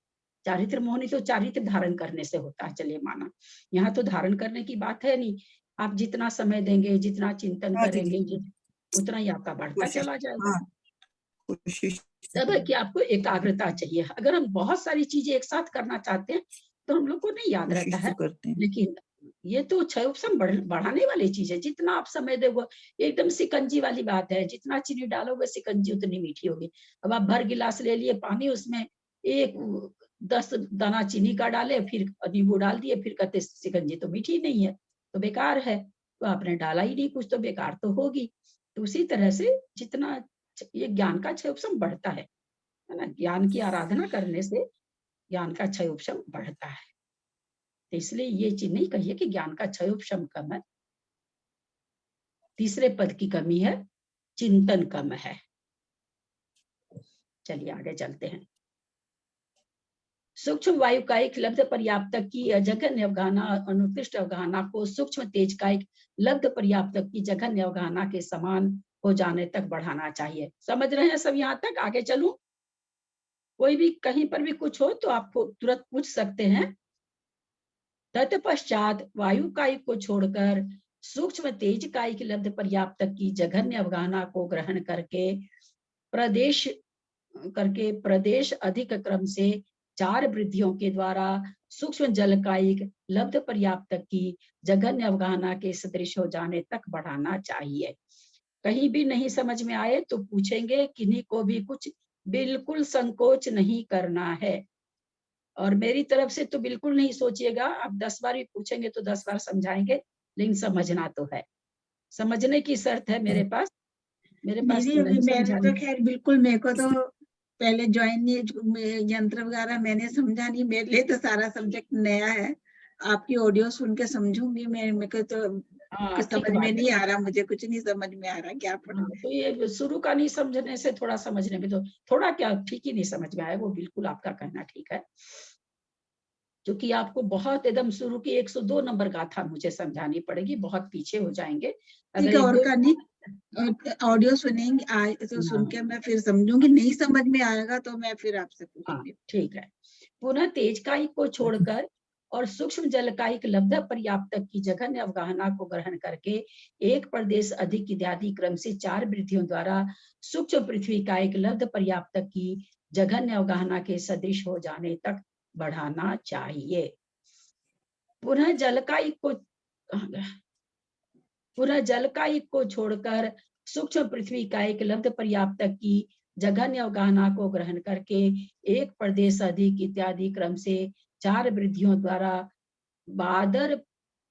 Speaker 1: चारित्र मोहिनी तो चारित्र धारण करने से होता है, चलिए माना। यहाँ तो धारण करने की बात है नहीं। आप जितना समय देंगे, जितना चिंतन
Speaker 7: हाँ
Speaker 1: करेंगे,
Speaker 7: दीदी,
Speaker 1: उतना ही आपका बढ़ता
Speaker 7: कोशिश
Speaker 1: चला जाएगा।
Speaker 7: हाँ कोशिश
Speaker 1: तब है कि आपको एकाग्रता चाहिए। अगर हम बहुत सारी चीजें एक साथ करना चाहते हैं तो हम लोग को नहीं याद रहता
Speaker 7: कोशिश
Speaker 1: है।
Speaker 7: तो करते हैं।
Speaker 1: लेकिन ये तो क्षयोपशम बढ़ाने वाली चीज है। जितना आप समय दोगे, एकदम सिकंजी वाली बात है, जितना चीनी डालोगे सिकंजी उतनी मीठी होगी। अब आप भर गिलास ले लिए पानी, उसमें 10 दाना चीनी का डाले, फिर नींबू डाल दिए, फिर कहते सिकंजी तो मीठी नहीं है, तो बेकार है। तो आपने डाला ही नहीं कुछ, तो बेकार तो होगी। तो उसी तरह से जितना ये ज्ञान का क्षयोपशम बढ़ता है ना, ज्ञान की आराधना करने से ज्ञान का क्षयोपशम बढ़ता है। तो इसलिए ये चीज नहीं कहिए कि ज्ञान का क्षयोपशम कम है। तीसरे पद की कमी है, चिंतन कम है। चलिए आगे चलते हैं। सूक्ष्म वायु कायिक लब्ध पर्याप्तक की जघन्य अवगाहना, अनुत्कृष्ट अवगाहना को सूक्ष्म तेज कायिक लब्ध पर्याप्तक की जघन्य अवगाहना के समान हो जाने तक बढ़ाना चाहिए। समझ रहे हैं सब यहाँ तक? आगे चलूं? कोई भी कहीं पर भी कुछ हो तो आपको तुरंत पूछ सकते हैं। तत्पश्चात वायु कायिक को छोड़कर सूक्ष्म तेज कायिक लब्ध पर्याप्तक की जघन्य अवगाहना को ग्रहण करके प्रदेश अधिक क्रम से 4 वृद्धियों के द्वारा सूक्ष्म जल कायिक लब्ध पर्याप्तक की जघन्य अवगाहना के सदृश हो जाने तक बढ़ाना चाहिए। कहीं भी नहीं समझ में आए तो पूछेंगे, किन्हीं को भी कुछ बिल्कुल संकोच नहीं करना है। और मेरी तरफ से तो बिल्कुल नहीं सोचिएगा, आप 10 बार भी पूछेंगे तो 10 बार समझाएंगे, लेकिन समझना तो है। समझने की शर्त है मेरे पास
Speaker 9: दीदी
Speaker 1: नहीं
Speaker 9: मैंने तो
Speaker 1: समझाने।
Speaker 9: खैर बिल्कुल, मेरे को तो पहले ज्वाइन नहीं, यंत्र वगैरह मैंने समझा नहीं, मेरे लिए तो सारा सब्जेक्ट नया है। आपकी ऑडियो सुन के समझूंगी मैं, मेरे को तो
Speaker 1: हाँ
Speaker 9: कुछ
Speaker 1: ठीक
Speaker 9: समझ
Speaker 1: बात
Speaker 9: में
Speaker 1: है।
Speaker 9: नहीं आ रहा, मुझे कुछ नहीं समझ में आ रहा क्या पढ़।
Speaker 1: हाँ, तो ये शुरू का नहीं समझने से थोड़ा समझने में तो थोड़ा क्या ठीक ही नहीं समझ में आया, वो बिल्कुल आपका कहना ठीक है। क्योंकि आपको बहुत एकदम शुरू की 102 नंबर गाथा मुझे समझानी पड़ेगी, बहुत पीछे हो जाएंगे
Speaker 9: ठीक
Speaker 1: अगर
Speaker 9: है,
Speaker 1: एक
Speaker 9: और
Speaker 1: दो।
Speaker 9: करनी ऑडियो सुनेंगे तो सुन के मैं फिर समझूंगी, नहीं समझ में आएगा तो मैं फिर आपसे
Speaker 1: हाँ
Speaker 9: पूछूंगी।
Speaker 1: ठीक है। पुनः तेज कायिक को छोड़कर और सूक्ष्म जल कायिक लब्ध पर्याप्तक की जघन्य अवगाहना को ग्रहण करके एक प्रदेश अधिक इत्यादि क्रम से 4 वृद्धियों द्वारा सूक्ष्म पृथ्वी कायिक लब्ध पर्याप्तक की जघन्य अवगाहना के सदृश हो जाने तक बढ़ाना चाहिए। पुनः जल कायिक को छोड़कर सूक्ष्म पृथ्वी कायिक लब्ध पर्याप्तक की जघन्य अवगाहना को ग्रहण करके एक प्रदेश अधिक इत्यादि क्रम से 4 वृद्धियों द्वारा बादर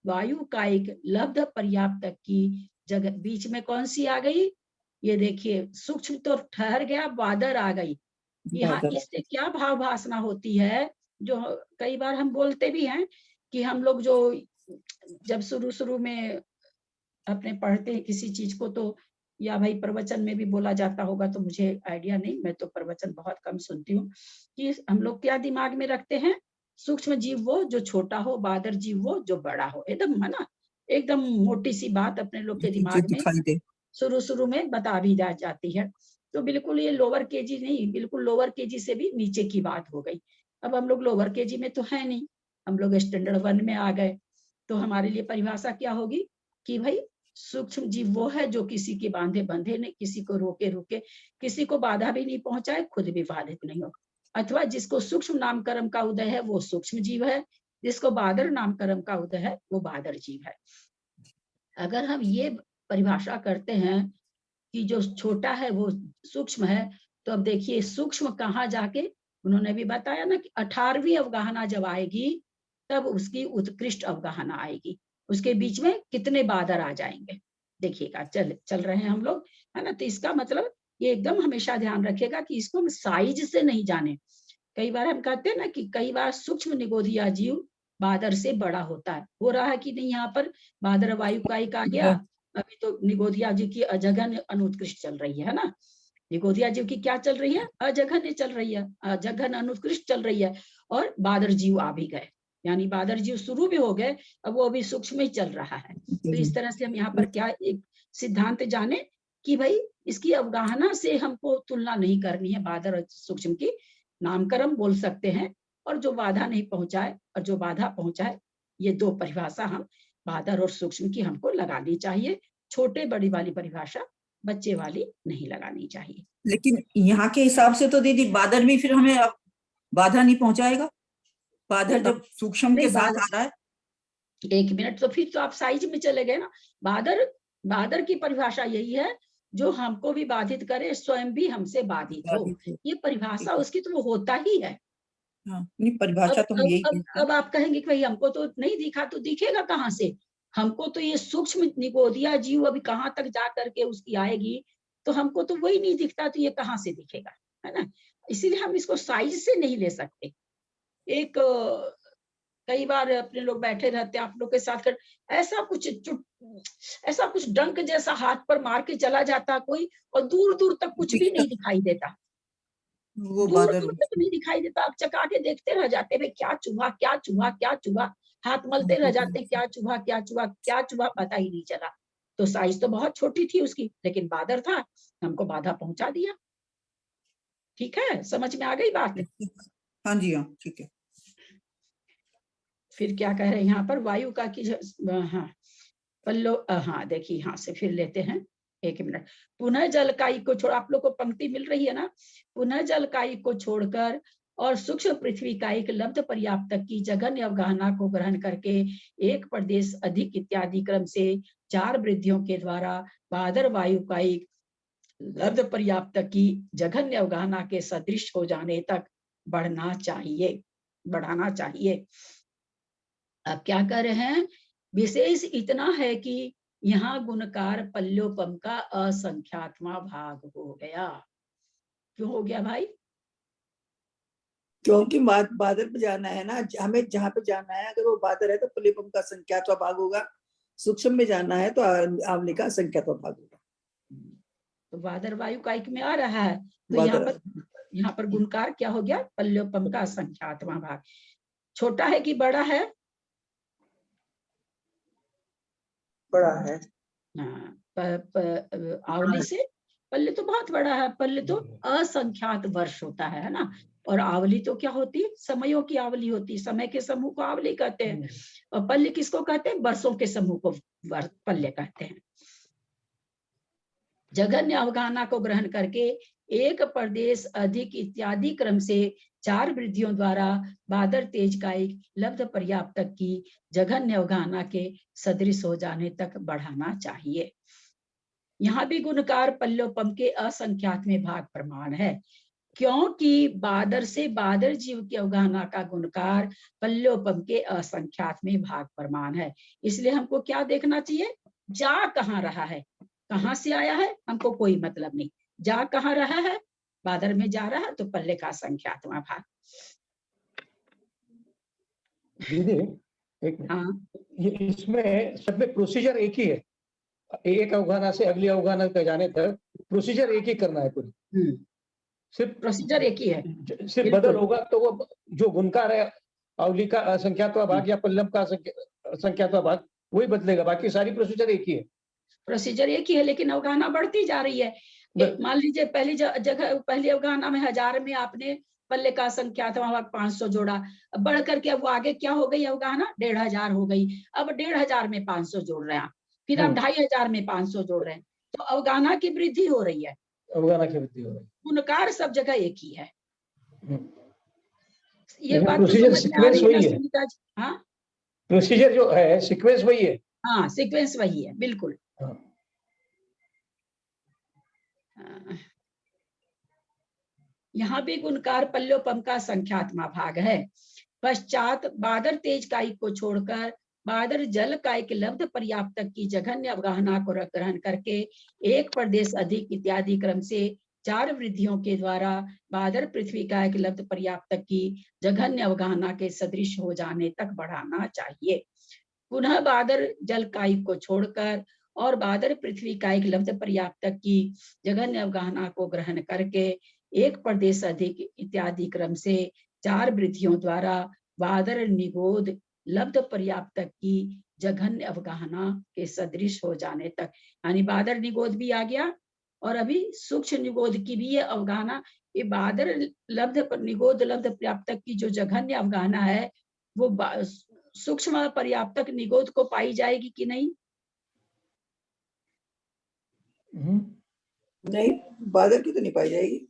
Speaker 1: वायु कायिक लब्ध पर्याप्तक की जगह, बीच में कौन सी आ गई? ये देखिए, सूक्ष्म तो ठहर गया, बादर आ गई। यहाँ इससे क्या भाव भासना होती है, जो कई बार हम बोलते भी हैं कि हम लोग जो जब शुरू में अपने पढ़ते हैं किसी चीज को, तो या भाई प्रवचन में भी बोला जाता होगा, तो मुझे आइडिया नहीं, मैं तो प्रवचन बहुत कम सुनती हूँ, कि हम लोग क्या दिमाग में रखते हैं, सूक्ष्म जीव वो जो छोटा हो, बादर जीव वो जो बड़ा हो, एकदम है ना। एकदम मोटी सी बात अपने लोग के दिमाग में शुरू में बता भी जाती है। तो बिल्कुल ये लोअर केजी नहीं, बिल्कुल लोअर केजी से भी नीचे की बात हो गई। अब हम लोग लोअर केजी में तो है नहीं, हम लोग स्टैंडर्ड 1 में आ गए। तो हमारे लिए परिभाषा क्या होगी कि भाई सूक्ष्म जीव वो है जो किसी के बांधे बंधे नहीं, किसी को रोके रुके, किसी को बाधा भी नहीं पहुंचाए, खुद भी बाधित नहीं हो। अथवा जिसको सूक्ष्म नामकरण का उदय है वो सूक्ष्म जीव है, जिसको बादर नामकरण का उदय है वो बादर जीव है। अगर हम ये परिभाषा करते हैं कि जो छोटा है वो सूक्ष्म है, तो अब देखिए सूक्ष्म कहाँ जाके, उन्होंने भी बताया ना कि 18वीं अवगाहना जब आएगी तब उसकी उत्कृष्ट अवगाहना आएगी। उसके बीच में कितने बादर आ जाएंगे देखिएगा, चल रहे हैं हम लोग, है ना। तो इसका मतलब ये एकदम हमेशा ध्यान रखिएगा कि इसको हम साइज से नहीं जाने। कई बार हम कहते हैं ना कि कई बार सूक्ष्म निगोदिया जीव बादर से बड़ा होता है, हो रहा है कि नहीं। यहाँ पर बादर वायु कायिक आ गया, अभी तो निगोदिया जीव की अजघन्य अनुत्कृष्ट चल रही है ना। निगोदिया जीव की क्या चल रही है? अजघन्य चल रही है, अजघन्य अनुत्कृष्ट चल रही है। और बादर जीव आ भी गए, यानी बादर जीव शुरू भी हो गए, अब वो अभी सूक्ष्म ही चल रहा है। तो इस तरह से हम यहाँ पर क्या एक सिद्धांत जाने कि भाई इसकी अवगाहना से हमको तुलना नहीं करनी है बादर और सूक्ष्म की। नामकरण बोल सकते हैं, और जो बाधा नहीं पहुंचाए और जो बाधा पहुंचाए, ये दो परिभाषा हम बादर और सूक्ष्म की हमको लगानी चाहिए। छोटे बड़ी वाली परिभाषा बच्चे वाली नहीं लगानी चाहिए।
Speaker 7: लेकिन यहाँ के हिसाब से तो दीदी बादर भी फिर हमें अब बाधा नहीं पहुंचाएगा। बादर जब सूक्ष्म के साथ आ रहा है।
Speaker 1: एक मिनट, तो फिर तो आप साइज में चले गए ना। बादर की परिभाषा यही है जो हमको भी बाधित करे, स्वयं भी हमसे बाधित हो। ये परिभाषा उसकी तो वो होता ही है।
Speaker 7: नहीं, परिभाषा तो हम यही
Speaker 1: अब आप कहेंगे कि भाई हमको तो नहीं दिखा, तो दिखेगा कहाँ से? हमको तो ये सूक्ष्म निगोदिया जीव अभी कहाँ तक जा करके उसकी आएगी, तो हमको तो वही नहीं दिखता, तो ये कहाँ से दिखेगा, है ना। इसीलिए हम इसको साइज से नहीं ले सकते। एक कई बार अपने लोग बैठे रहते हैं आप लोग के साथ कर, ऐसा कुछ डंक जैसा हाथ पर मार के चला जाता कोई, और दूर दूर तक कुछ भी नहीं दिखाई देता,
Speaker 7: वो
Speaker 1: दूर दूर तक नहीं दिखाई देता। आप चका के देखते रह जाते, भाई क्या चुभा क्या चुभा क्या चुभा, हाथ मलते रह जाते, क्या चुभा क्या चुभा क्या चुभा, पता ही नहीं चला। तो साइज तो बहुत छोटी थी उसकी, लेकिन बादर था, हमको बाधा पहुंचा दिया। ठीक है, समझ में आ गई बात?
Speaker 7: हाँ जी, हाँ ठीक है।
Speaker 1: फिर क्या कह रहे हैं यहाँ पर, वायु का की, हाँ पल्लो, हाँ देखिए यहाँ से फिर लेते हैं, एक मिनट। पुनः जलकाई को छोड़, आप लोग को पंक्ति मिल रही है ना, पुनः जलकाई को छोड़कर और सूक्ष्म पृथ्वी का एक लब्ध पर्याप्त की जघन्य अवगाहना को ग्रहण करके एक प्रदेश अधिक इत्यादि क्रम से 4 वृद्धियों के द्वारा बादर वायु का एक लब्ध पर्याप्त की जघन्य अवगाहना के सदृश हो जाने तक बढ़ाना चाहिए। अब क्या कर रहे हैं, विशेष इतना है कि यहाँ गुणकार पल्योपम का असंख्यात्मा भाग हो गया। क्यों हो गया भाई?
Speaker 4: क्योंकि बादर पे जाना है ना, हमें जहाँ पे जाना है, अगर वो बादर है तो पल्योपम का संख्यात्वा भाग होगा, सूक्ष्म में जाना है तो आवली का संख्यात्वा भाग होगा।
Speaker 1: तो बादर वायु कायिक में आ रहा है, तो यहाँ पर गुणकार क्या हो गया, पल्योपम का संख्यात्मा भाग। छोटा है कि बड़ा है?
Speaker 2: बड़ा है।
Speaker 1: आवली से पल्ले तो बहुत बड़ा है, पल्ले तो असंख्यात वर्ष होता है ना। और आवली तो क्या होती है, समयों की आवली होती है, समय के समूह को आवली कहते हैं। और पल्ले किसको कहते हैं, वर्षों के समूह को पल्ले कहते हैं। जघन्य अवगाहना को ग्रहण करके एक प्रदेश अधिक इत्यादि क्रम से 4 वृद्धियों द्वारा बादर तेज का एक लब्ध पर्याप्त की जघन्य अवगाहना के सदृश हो जाने तक बढ़ाना चाहिए। यहाँ भी गुणकार पल्योपम के असंख्यात में भाग प्रमाण है, क्योंकि बादर से बादर जीव की अवगाहना का गुणकार पल्योपम के असंख्यात में भाग प्रमाण है। इसलिए हमको क्या देखना चाहिए, जा कहाँ रहा है, कहाँ से आया है, हमको कोई मतलब नहीं, जा कहाँ रहा है, बादर में जा रहा है तो पल्ले का संख्यात्मा भाग।
Speaker 5: दीदी एक,
Speaker 1: हाँ,
Speaker 5: ये इसमें सब में प्रोसीजर एक ही है, एक अवगाहना से अगली अवगाहना तक जाने तक प्रोसीजर एक ही करना है पूरी। सिर्फ
Speaker 1: प्रोसीजर एक ही है,
Speaker 5: सिर्फ बदल होगा तो वो जो गुणकार है अवली का असंख्यात्वा भाग या पल्लम का असंख्यात्वा भाग, वही बदलेगा, बाकी सारी प्रोसीजर एक ही है।
Speaker 1: प्रोसीजर एक ही है, लेकिन अवगाहना बढ़ती जा रही है। मान लीजिए पहली जगह पहली अवगाहना में 1000 में आपने पल्ले का संख्या था, वहां 500 जोड़ा, अब बढ़ करके अब वो आगे क्या हो गई अवगाहना, 1500 हो गई। अब 1500 में 500 जोड़ रहे हैं, फिर अब 2500 में 500 जोड़ रहे हैं, तो अवगाहना की वृद्धि हो रही है,
Speaker 5: अवगाहना की वृद्धि हो रही है।
Speaker 1: गुणकार सब जगह एक ही है। ये
Speaker 5: लेकिन
Speaker 1: बात तो
Speaker 5: प्रोसीजर
Speaker 1: समझ में आ रही
Speaker 5: सीक्वेंस
Speaker 1: है ना
Speaker 5: वही है।
Speaker 1: सुनीता जी? हाँ
Speaker 5: प्रोसीजर जो है सीक्वेंस वही है।
Speaker 1: हाँ, सीक्वेंस वही है, बिल्कुल।
Speaker 5: हाँ।
Speaker 1: यहाँ भी गुणकार पल्योपम का संख्यात्मक भाग है। पश्चात बादर तेज कायिक को छोड़कर बादर जल कायिक लब्ध पर्याप्त की जघन्य अवगाहना को ग्रहण करके एक प्रदेश अधिक इत्यादि क्रम से 4 वृद्धियों के द्वारा बादर पृथ्वी कायिक लब्ध पर्याप्त की जघन्य अवगाहना के सदृश हो जाने तक बढ़ाना चाहिए। पुनः बादर जल कायिक को छोड़कर और बादर पृथ्वी कायिक लब्ध पर्याप्त की जघन्य अवगाहना को ग्रहण करके एक प्रदेश अधिक इत्यादि क्रम से 4 वृद्धियों द्वारा बादर निगोद लब्ध पर्याप्त की जघन्य अवगाहना के सदृश हो जाने तक, यानी बादर निगोद भी आ गया और अभी सूक्ष्म निगोद की भी ये अवगाहना, ये बादर लब्ध निगोद लब्ध पर्याप्तक की जो जघन्य अवगाहना है वो सूक्ष्म पर्याप्तक निगोद को पाई जाएगी कि नहीं?
Speaker 4: नहीं, बादल की तो नहीं पाई जाएगी।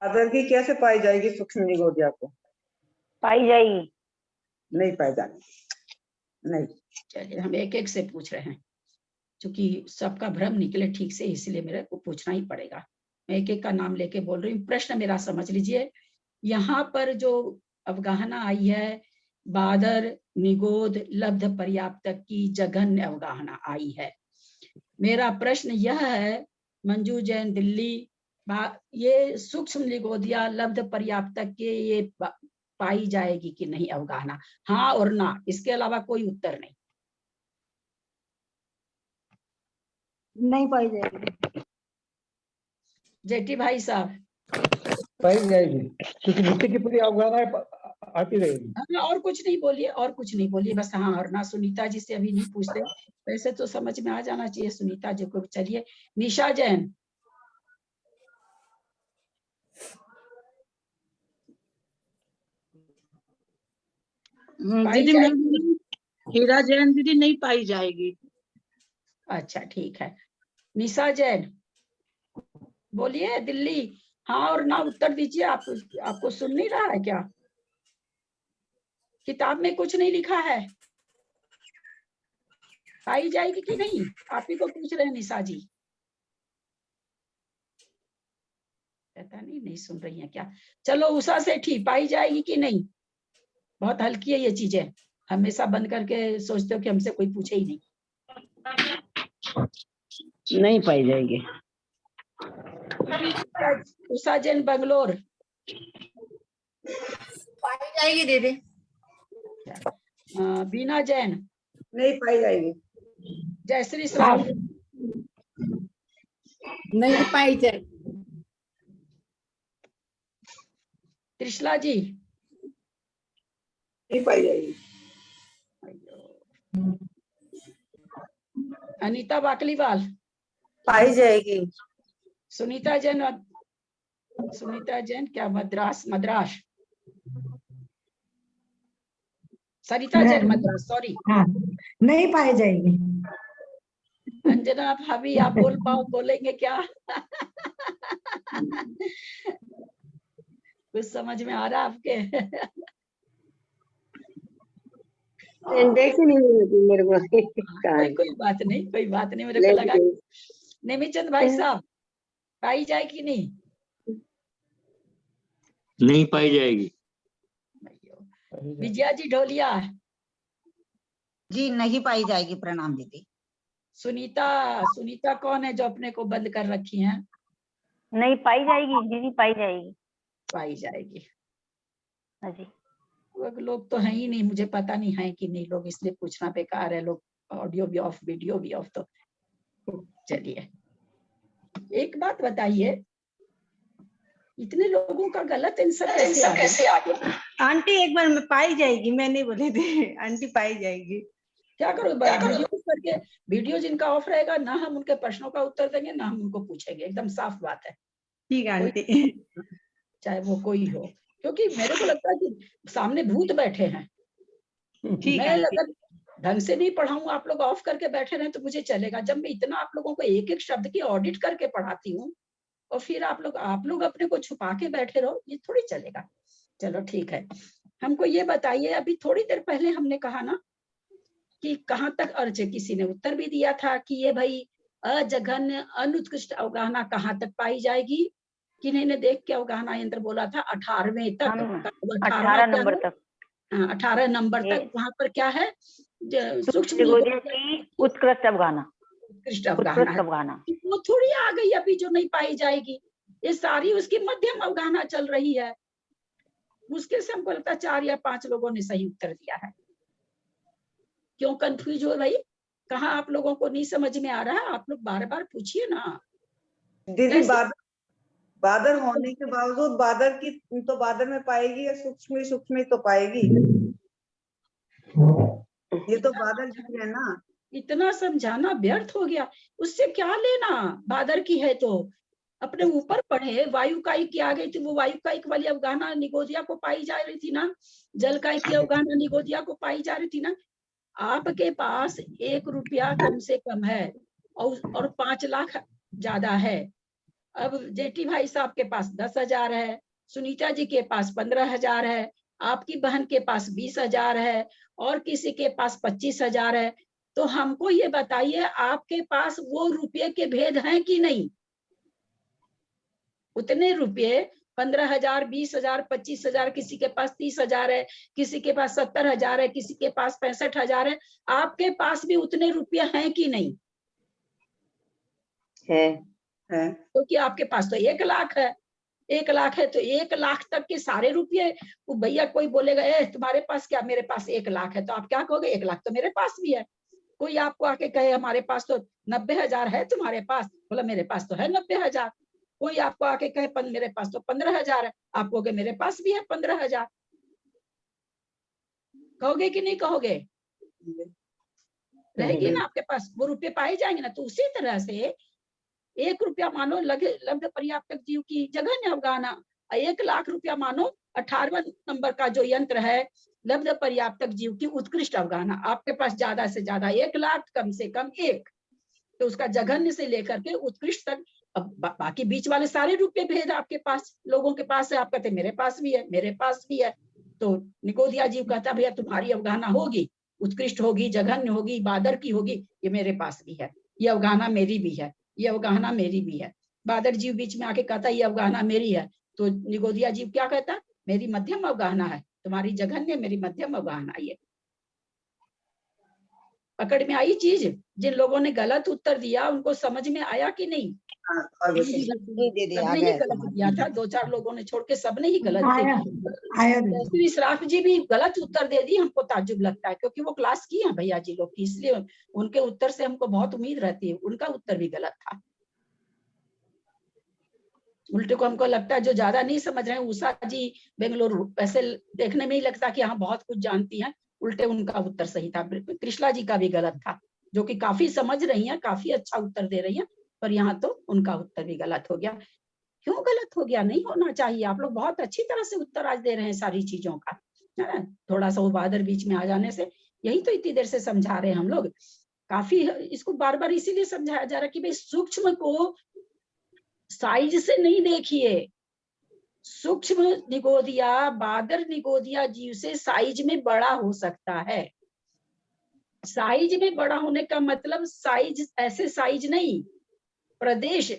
Speaker 2: बादल की कैसे पाई जाएगी सूक्ष्म निगोदिया को?
Speaker 11: पाई जाएगी।
Speaker 2: नहीं पाई जाएगी, नहीं।
Speaker 1: चलिए हम एक एक से पूछ रहे हैं, क्योंकि सबका भ्रम निकले ठीक से, इसलिए मेरे को पूछना ही पड़ेगा। मैं एक एक का नाम लेके बोल रही हूँ, प्रश्न मेरा समझ लीजिए। यहाँ पर जो अवगाहना आई है, बादर निगोद लब्ध पर्याप्तक की जघन्य अवगाहना आई है। मेरा प्रश्न यह है, मंजू जैन दिल्ली, ये सूक्ष्म निगोदिया लब्ध पर्याप्तक के ये पाई जाएगी कि नहीं अवगाहना? हाँ और ना, इसके अलावा कोई उत्तर नहीं।
Speaker 8: नहीं पाई जाएगी।
Speaker 1: जेठी भाई साहब?
Speaker 5: पाई जाएगी, क्योंकि नीचे की पूरी अवगाहना आती रहेगी।
Speaker 1: और कुछ नहीं बोलिए, और कुछ नहीं बोलिए, बस हाँ और ना। सुनीता जी से अभी नहीं पूछते, वैसे तो समझ में आ जाना चाहिए सुनीता जी को। चलिए निशा जैन।
Speaker 9: दीदी नहीं, हीरा जैन दीदी नहीं पाई जाएगी।
Speaker 1: अच्छा ठीक है। निशा जैन बोलिए दिल्ली, हाँ और ना उत्तर दीजिए। आपको सुन नहीं रहा है क्या? किताब में कुछ नहीं लिखा है। पाई जाएगी कि नहीं, आप ही को पूछ रहे हैं निशा जी। पता नहीं सुन रही हैं क्या? चलो उषा सेठी, पाई जाएगी कि नहीं? बहुत हल्की है ये चीजें, हमेशा बंद करके सोचते हो कि हमसे कोई पूछे ही नहीं।
Speaker 3: नहीं पाई जाएगी।
Speaker 1: उषा जैन बंगलोर।
Speaker 6: पाई जाएगी दीदी।
Speaker 1: बीना जैन।
Speaker 2: नहीं पाई जाएगी।
Speaker 1: जयश्री श्राफ।
Speaker 9: नहीं पाई जाएगी।
Speaker 1: त्रिशला जी।
Speaker 4: नहीं पाई जाएगी।
Speaker 1: अनीता बाकलीवाल।
Speaker 6: पाई जाएगी।
Speaker 1: सुनीता जैन क्या मद्रास सरिता जैन मद्रास, सॉरी।
Speaker 8: नहीं पाई जाएगी।
Speaker 1: अंजना भाभी आप बोलेंगे क्या? कुछ समझ में आ रहा आपके?
Speaker 3: देखी नहीं मेरे को।
Speaker 1: कोई बात नहीं, मेरे को लगा। नेमीचंद भाई साहब, पाई जाए कि नहीं?
Speaker 10: नहीं पाई जाएगी।
Speaker 1: विजया जी ढोलिया।
Speaker 7: जी नहीं पाई जाएगी। प्रणाम दीदी।
Speaker 1: सुनीता कौन है जो अपने को बंद कर रखी हैं?
Speaker 11: नहीं पाई जाएगी दीदी, पाई जाएगी।
Speaker 1: पाई जाएगी।
Speaker 11: हाँ जी।
Speaker 1: लोग तो हैं ही नहीं, मुझे पता नहीं है कि नहीं लोग, इसलिए पूछना बेकार है। लोग ऑडियो भी ऑफ, वीडियो भी ऑफ। तो चलिए एक बात बताइए, इतने लोगों का गलत आंसर कैसे आ गया?
Speaker 9: आंटी एक बार में पाई जाएगी, मैं नहीं बोली थी, आंटी पाई जाएगी।
Speaker 1: क्या करो, वीडियो करके, वीडियो जिनका ऑफ रहेगा ना हम उनके प्रश्नों का उत्तर देंगे ना हम उनको पूछेंगे, एकदम साफ बात है।
Speaker 9: ठीक है आंटी।
Speaker 1: चाहे वो कोई हो, क्योंकि मेरे को लगता है कि सामने भूत बैठे हैं।
Speaker 9: ठीक
Speaker 1: मैं
Speaker 9: है आंटी।
Speaker 1: अगर ढंग से नहीं पढ़ाऊं, आप लोग ऑफ करके बैठे रहे तो मुझे चलेगा। जब मैं इतना आप लोगों को एक एक शब्द की ऑडिट करके पढ़ाती हूँ और फिर आप लोग अपने को छुपा के बैठे रहो, ये थोड़ी चलेगा। चलो ठीक है, हमको ये बताइए, अभी थोड़ी देर पहले हमने कहा ना कि कहाँ तक अर्ज है। किसी ने उत्तर भी दिया था कि ये भाई अजघन्य अनुत्कृष्ट अवगाहना कहाँ तक पाई जाएगी। किन्हीं ने देख के अवगाहना यंत्र बोला था 18वें तक,
Speaker 11: 18 नंबर तक।
Speaker 1: 18 नंबर तक। वहां पर क्या है?
Speaker 11: सूक्ष्म निगोदिया की उत्कृष्ट अवगाहना।
Speaker 1: उत्कृष्ट अवगाहना वो थोड़ी आ गई अभी जो नहीं पाई जाएगी, ये सारी उसकी मध्यम अवगाहना चल रही है। मुश्किल से हमको लगता है 4 या 5 लोगों ने सही उत्तर दिया है। क्यों कंफ्यूज हो भाई? कहाँ आप लोगों को नहीं समझ में आ रहा है? आप लोग बार बार पूछिए ना।
Speaker 2: दीदी बादर होने के बावजूद बादर की तो बादर में पाएगी या सूक्ष्म तो पाएगी। ये तो बादर जीव है ना।
Speaker 1: इतना समझाना व्यर्थ हो गया, उससे क्या लेना? बादर की है तो अपने ऊपर पढ़े। वायुकायिक की आ गई थी, वो वायुकायिक वाली अवगाहना निगोदिया को पाई जा रही थी ना, जलकायिक की अवगाहना निगोदिया को पाई जा रही थी ना। आपके पास 1 रुपया कम से कम है और 5 लाख ज्यादा है। अब जेठी भाई साहब के पास 10,000 है, सुनीता जी के पास 15,000 है, आपकी बहन के पास 20,000 है और किसी के पास 25,000 है। तो हमको ये बताइए, आपके पास वो रुपये के भेद हैं कि नहीं? उतने रुपये 15,000, 20,000, 25,000, किसी के पास 30,000 है, किसी के पास 70,000 है, किसी के पास 65,000 है। आपके पास भी उतने रुपये हैं कि नहीं?
Speaker 2: है।
Speaker 1: क्योंकि आपके पास तो 1 लाख है। 1 लाख है तो 1 लाख तक के सारे रुपये। वो भैया कोई बोलेगा तुम्हारे पास क्या? मेरे पास 1 लाख है। तो आप क्या कहोगे? 1 लाख तो मेरे पास भी है। कोई आपको आके कहे हमारे पास तो 90,000 है, तुम्हारे पास? बोला मेरे पास तो है 90,000। कोई आपको आके कहे मेरे पास तो 15,000 है, आप कहोगे मेरे पास भी है 15,000। कहोगे कि नहीं कहोगे? रहेगी ना आपके पास, वो रुपये पाए जाएंगे ना। तो उसी तरह से 1 रुपया मानो लब्ध पर्याप्तक जीव की जघन्य अवगाहना, 1 लाख रुपया मानो 18वां नंबर का जो यंत्र है लब्ध पर्याप्तक जीव की उत्कृष्ट अवगाहना। आपके पास ज्यादा से ज्यादा 1 लाख, कम से कम 1, तो उसका जघन्य से लेकर के उत्कृष्ट तक। अब बाकी बीच वाले सारे रुपये भेद आपके पास, लोगों के पास है। आप कहते मेरे पास भी है, मेरे पास भी है। तो निगोदिया जीव कहता भैया तुम्हारी अवगाहना होगी, उत्कृष्ट होगी, जघन्य होगी, बादर की होगी, ये मेरे पास भी है। ये अवगाहना मेरी भी है, ये अवगाहना मेरी भी है। बादर जीव बीच में आके कहता ये अवगाहना मेरी है, तो निगोदिया जीव क्या कहता? मेरी मध्यम अवगाहना है, तुम्हारी जघन्य, मेरी मध्यम अवगाहना। ये पकड़ में आई चीज? जिन लोगों ने गलत उत्तर दिया उनको समझ में आया कि नहीं? सबने ही गलत दिया था, 2-4 लोगों ने छोड़ के सबने ही गलत दिया। इशराफ जी भी गलत उत्तर दे दी, हमको ताज्जुब लगता है, क्योंकि वो क्लास की है भैया जी लोग की, इसलिए उनके उत्तर से हमको बहुत उम्मीद रहती है। उनका उत्तर भी गलत था। उल्टे को हमको लगता है जो ज्यादा नहीं समझ रहे हैं, उषा जी बेंगलुरु, वैसे देखने में ही लगता कि हाँ बहुत कुछ जानती हैं, उल्टे उनका उत्तर सही था। कृष्णा जी का भी गलत था, जो कि काफी समझ रही हैं, काफी अच्छा उत्तर दे रही हैं, पर यहाँ तो उनका उत्तर भी गलत हो गया। क्यों गलत हो गया? नहीं होना चाहिए। आप लोग बहुत अच्छी तरह से उत्तर आज दे रहे हैं सारी चीजों का, है ना? थोड़ा सा वो बादर बीच में आ जाने से, यही तो इतनी देर से समझा रहे हैं हम लोग। काफी इसको बार बार इसीलिए समझाया जा रहा है कि भाई सूक्ष्म को साइज से नहीं देखिए। सूक्ष्म निगोदिया बादर निगोदिया जीव से साइज में बड़ा हो सकता है। साइज में बड़ा होने का मतलब साइज ऐसे साइज नहीं, प्रदेश,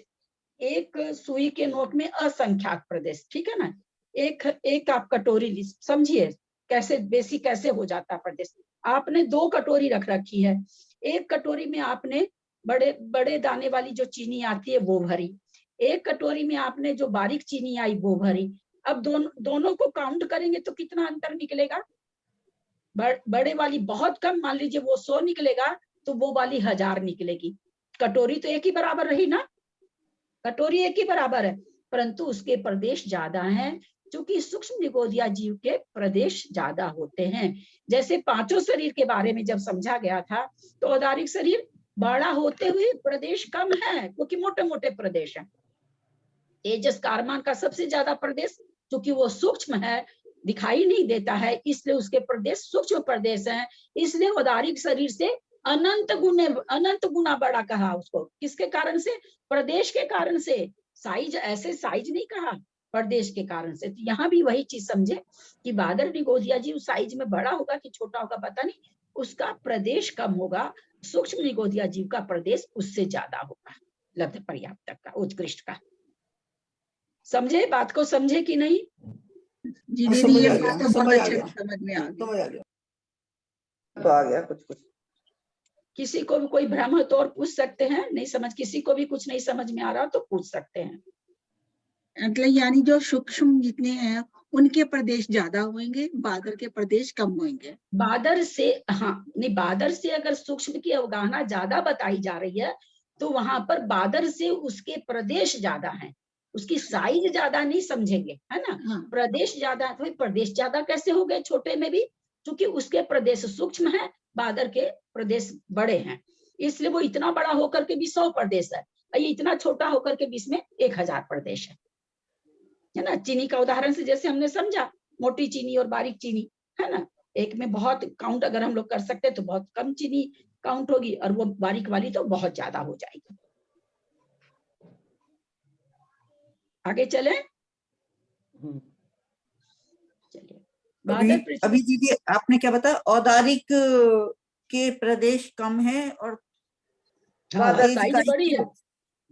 Speaker 1: एक सुई के नोक में असंख्याक प्रदेश, ठीक है ना? एक आप कटोरी समझिए कैसे बेसिक कैसे हो जाता है प्रदेश। आपने 2 कटोरी रख रखी है, एक कटोरी में आपने बड़े बड़े दाने वाली जो चीनी आती है वो भरी, एक कटोरी में आपने जो बारीक चीनी आई वो भरी। अब दोनों को काउंट करेंगे तो कितना अंतर निकलेगा? बड़े वाली बहुत कम, मान लीजिए वो 100 निकलेगा तो वो वाली 1000 निकलेगी। कटोरी तो एक ही बराबर रही ना, कटोरी एक ही बराबर है। परंतु उसके प्रदेश ज्यादा हैं, क्योंकि सूक्ष्म निगोदिया जीव के प्रदेश ज्यादा होते हैं। जैसे पांचों शरीर के बारे में जब समझा गया था, तो औदारिक शरीर बड़ा होते हुए प्रदेश कम है, क्योंकि मोटे मोटे प्रदेश हैं। तेजस कारमान का सबसे ज्यादा प्रदेश, क्योंकि वो सूक्ष्म है, दिखाई नहीं देता है, इसलिए उसके प्रदेश सूक्ष्म प्रदेश हैं। इसलिए औदारिक शरीर से अनंत गुना बड़ा कहा उसको। किसके कारण से? प्रदेश के कारण से। साइज ऐसे साइज नहीं कहा, प्रदेश के कारण से। तो यहाँ भी वही चीज समझे कि बादर निगोदिया जीव साइज में बड़ा होगा कि छोटा होगा पता नहीं, उसका प्रदेश कम होगा। सूक्ष्म निगोदिया जीव का प्रदेश उससे ज्यादा होगा, लब्ध पर्याप्त का, उत्कृष्ट का। समझे बात को? समझे कि नहीं?
Speaker 9: जी दीदी,
Speaker 4: समझ
Speaker 9: ये
Speaker 4: आ
Speaker 9: बात
Speaker 4: गया,
Speaker 9: तो बहुत
Speaker 4: समझ आ
Speaker 9: अच्छे
Speaker 4: गया,
Speaker 9: से समझ में आ गई।
Speaker 4: समझ आ गया।
Speaker 2: तो आ गया कुछ कुछ।
Speaker 1: किसी को भी कोई भ्रम हो तो और पूछ सकते हैं, नहीं समझ, किसी को भी कुछ नहीं समझ में आ रहा तो पूछ सकते हैं।
Speaker 9: मतलब यानी जो सूक्ष्म जितने हैं उनके प्रदेश ज्यादा होंगे, बादर के प्रदेश कम होंगे।
Speaker 1: बादर से, हाँ नहीं, बादर से अगर सूक्ष्म की अवगाहना ज्यादा बताई जा रही है तो वहां पर बादर से उसके प्रदेश ज्यादा हैं, उसकी साइज ज्यादा नहीं समझेंगे, है ना।
Speaker 9: हाँ।
Speaker 1: प्रदेश ज्यादा, तो प्रदेश ज्यादा कैसे हो गए छोटे में भी? क्योंकि उसके प्रदेश सूक्ष्म है, बादर के प्रदेश बड़े हैं, इसलिए वो इतना बड़ा होकर के भी 100 प्रदेश है, ये इतना छोटा होकर के भी इसमें 1000 प्रदेश है ना। चीनी का उदाहरण से जैसे हमने समझा, मोटी चीनी और बारीक चीनी, है ना। एक में बहुत काउंट अगर हम लोग कर सकते हैं तो बहुत कम चीनी काउंट होगी, और वो बारीक वाली तो बहुत ज्यादा हो जाएगी। आगे चले, चलिए।
Speaker 7: अभी दीदी आपने क्या बताया, औदारिक के प्रदेश कम है और
Speaker 1: साइज बड़ी है,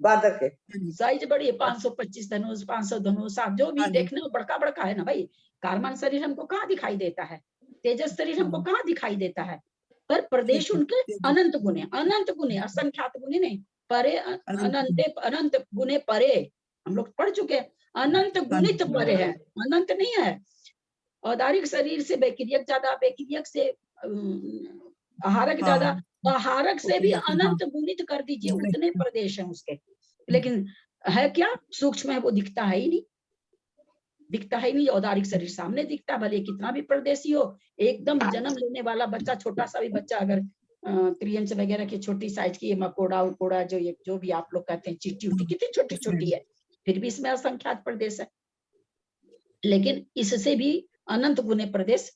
Speaker 2: बादर के
Speaker 1: साइज बड़ी है। 525 धनुष, 500 धनुष, आप जो भी देखने हो बड़का बड़का है ना भाई। कारमान शरीर हमको कहाँ दिखाई देता है, तेजस शरीर हमको कहाँ दिखाई देता है, पर प्रदेश उनके अनंत गुने, अनंत गुने, असंख्यात गुने नहीं, परे अनंत गुने परे, हम लोग पढ़ चुके हैं। अनंत गुणित परे है, अनंत नहीं है। औदारिक शरीर से बेक्रियक ज्यादा, बेक्रियक से आहारक ज्यादा, आहारक से भी अनंत गुणित कर दीजिए, उतने प्रदेश हैं उसके। लेकिन है क्या? सूक्ष्म है, वो दिखता है ही नहीं, दिखता है नहीं। औदारिक शरीर सामने दिखता, भले कितना भी परदेशी हो। एकदम जन्म लेने वाला बच्चा, छोटा सा भी बच्चा अगर त्रियंच वगैरह की छोटी साइज की, मकोड़ा उकोड़ा जो भी आप लोग कहते हैं, चीटी उटी कितनी छोटी छोटी है, फिर भी इसमें असंख्यात प्रदेश है। लेकिन इससे भी अनंत गुने प्रदेश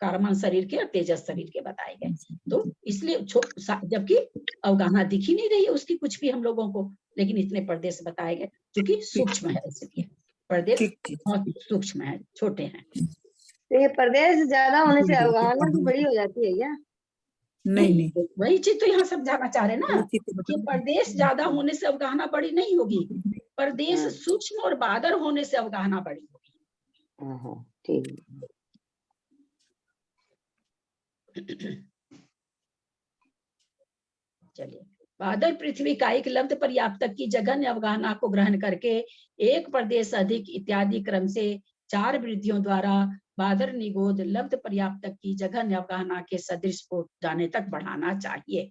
Speaker 1: कारमान शरीर के और तेजस शरीर के बताए गए। तो इसलिए जबकि अवगाहना दिख ही नहीं रही है उसकी कुछ भी हम लोगों को, लेकिन इतने प्रदेश बताए गए क्योंकि सूक्ष्म है, इसलिए प्रदेश बहुत सूक्ष्म है, छोटे हैं।
Speaker 8: तो ये प्रदेश ज्यादा होने से अवगाहना भी बड़ी हो जाती है क्या?
Speaker 1: नहीं, वही चीज तो यहाँ समझाना चाह रहे ना कि प्रदेश ज्यादा होने से अवगाहना बड़ी नहीं होगी, प्रदेश सूक्ष्म और बादर होने से अवगाहना बड़ी होगी।
Speaker 3: ठीक।
Speaker 1: चलिए, बादर पृथ्वी का एक लब्ध पर्याप्त की जघन्य अवगाहना को ग्रहण करके एक प्रदेश अधिक इत्यादि क्रम से 4 वृद्धियों द्वारा बादर निगोद लब्ध पर्याप्त की जघन्य अवगाहना के सदृश को जाने तक बढ़ाना चाहिए।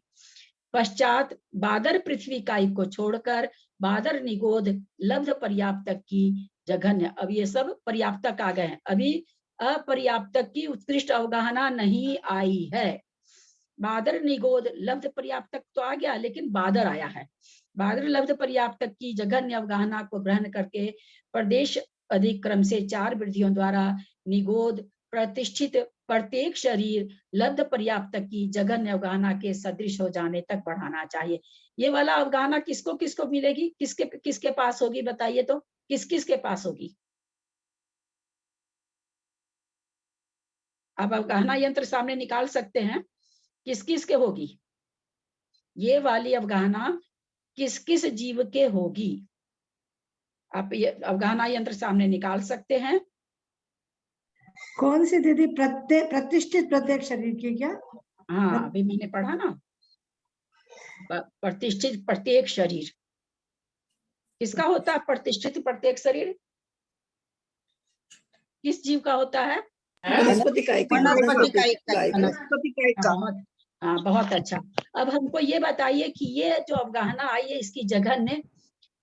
Speaker 1: पश्चात बादर पृथ्वी इकाई को छोड़कर बादर निगोद लब्ध पर्याप्त की जघन्य, अब ये सब पर्याप्तक आ गए हैं, अभी अपर्याप्तक की उत्कृष्ट अवगाहना नहीं आई है। बादर निगोद लब्ध पर्याप्तक तो आ गया, लेकिन बादर आया है। बादर लब्ध पर्याप्तक की जघन्य अवगाहना को ग्रहण करके प्रदेश अधिक क्रम से 4 वृद्धियों द्वारा निगोद प्रतिष्ठित प्रत्येक शरीर लब्ध पर्याप्तक की जघन्य अवगाहना के सदृश हो जाने तक बढ़ाना चाहिए। ये वाला अवगाहना किसको किसको मिलेगी, किसके किसके पास होगी बताइए तो, किस किस के पास होगी? अब अवगाहना यंत्र सामने निकाल सकते हैं, किस किस के होगी ये वाली अवगाहना, किस किस जीव के होगी? आप ये अवगाहना यंत्र सामने निकाल सकते हैं।
Speaker 6: कौन सी दीदी? प्रतिष्ठित प्रत्येक शरीर की क्या?
Speaker 1: हाँ, अभी मैंने पढ़ा ना, प्रतिष्ठित प्रत्येक शरीर किसका होता है? प्रतिष्ठित प्रत्येक शरीर किस जीव का होता है?
Speaker 4: वनस्पति का।
Speaker 1: हाँ, बहुत अच्छा। अब हमको ये बताइए कि ये जो अवगाहना आई है इसकी जघन्य,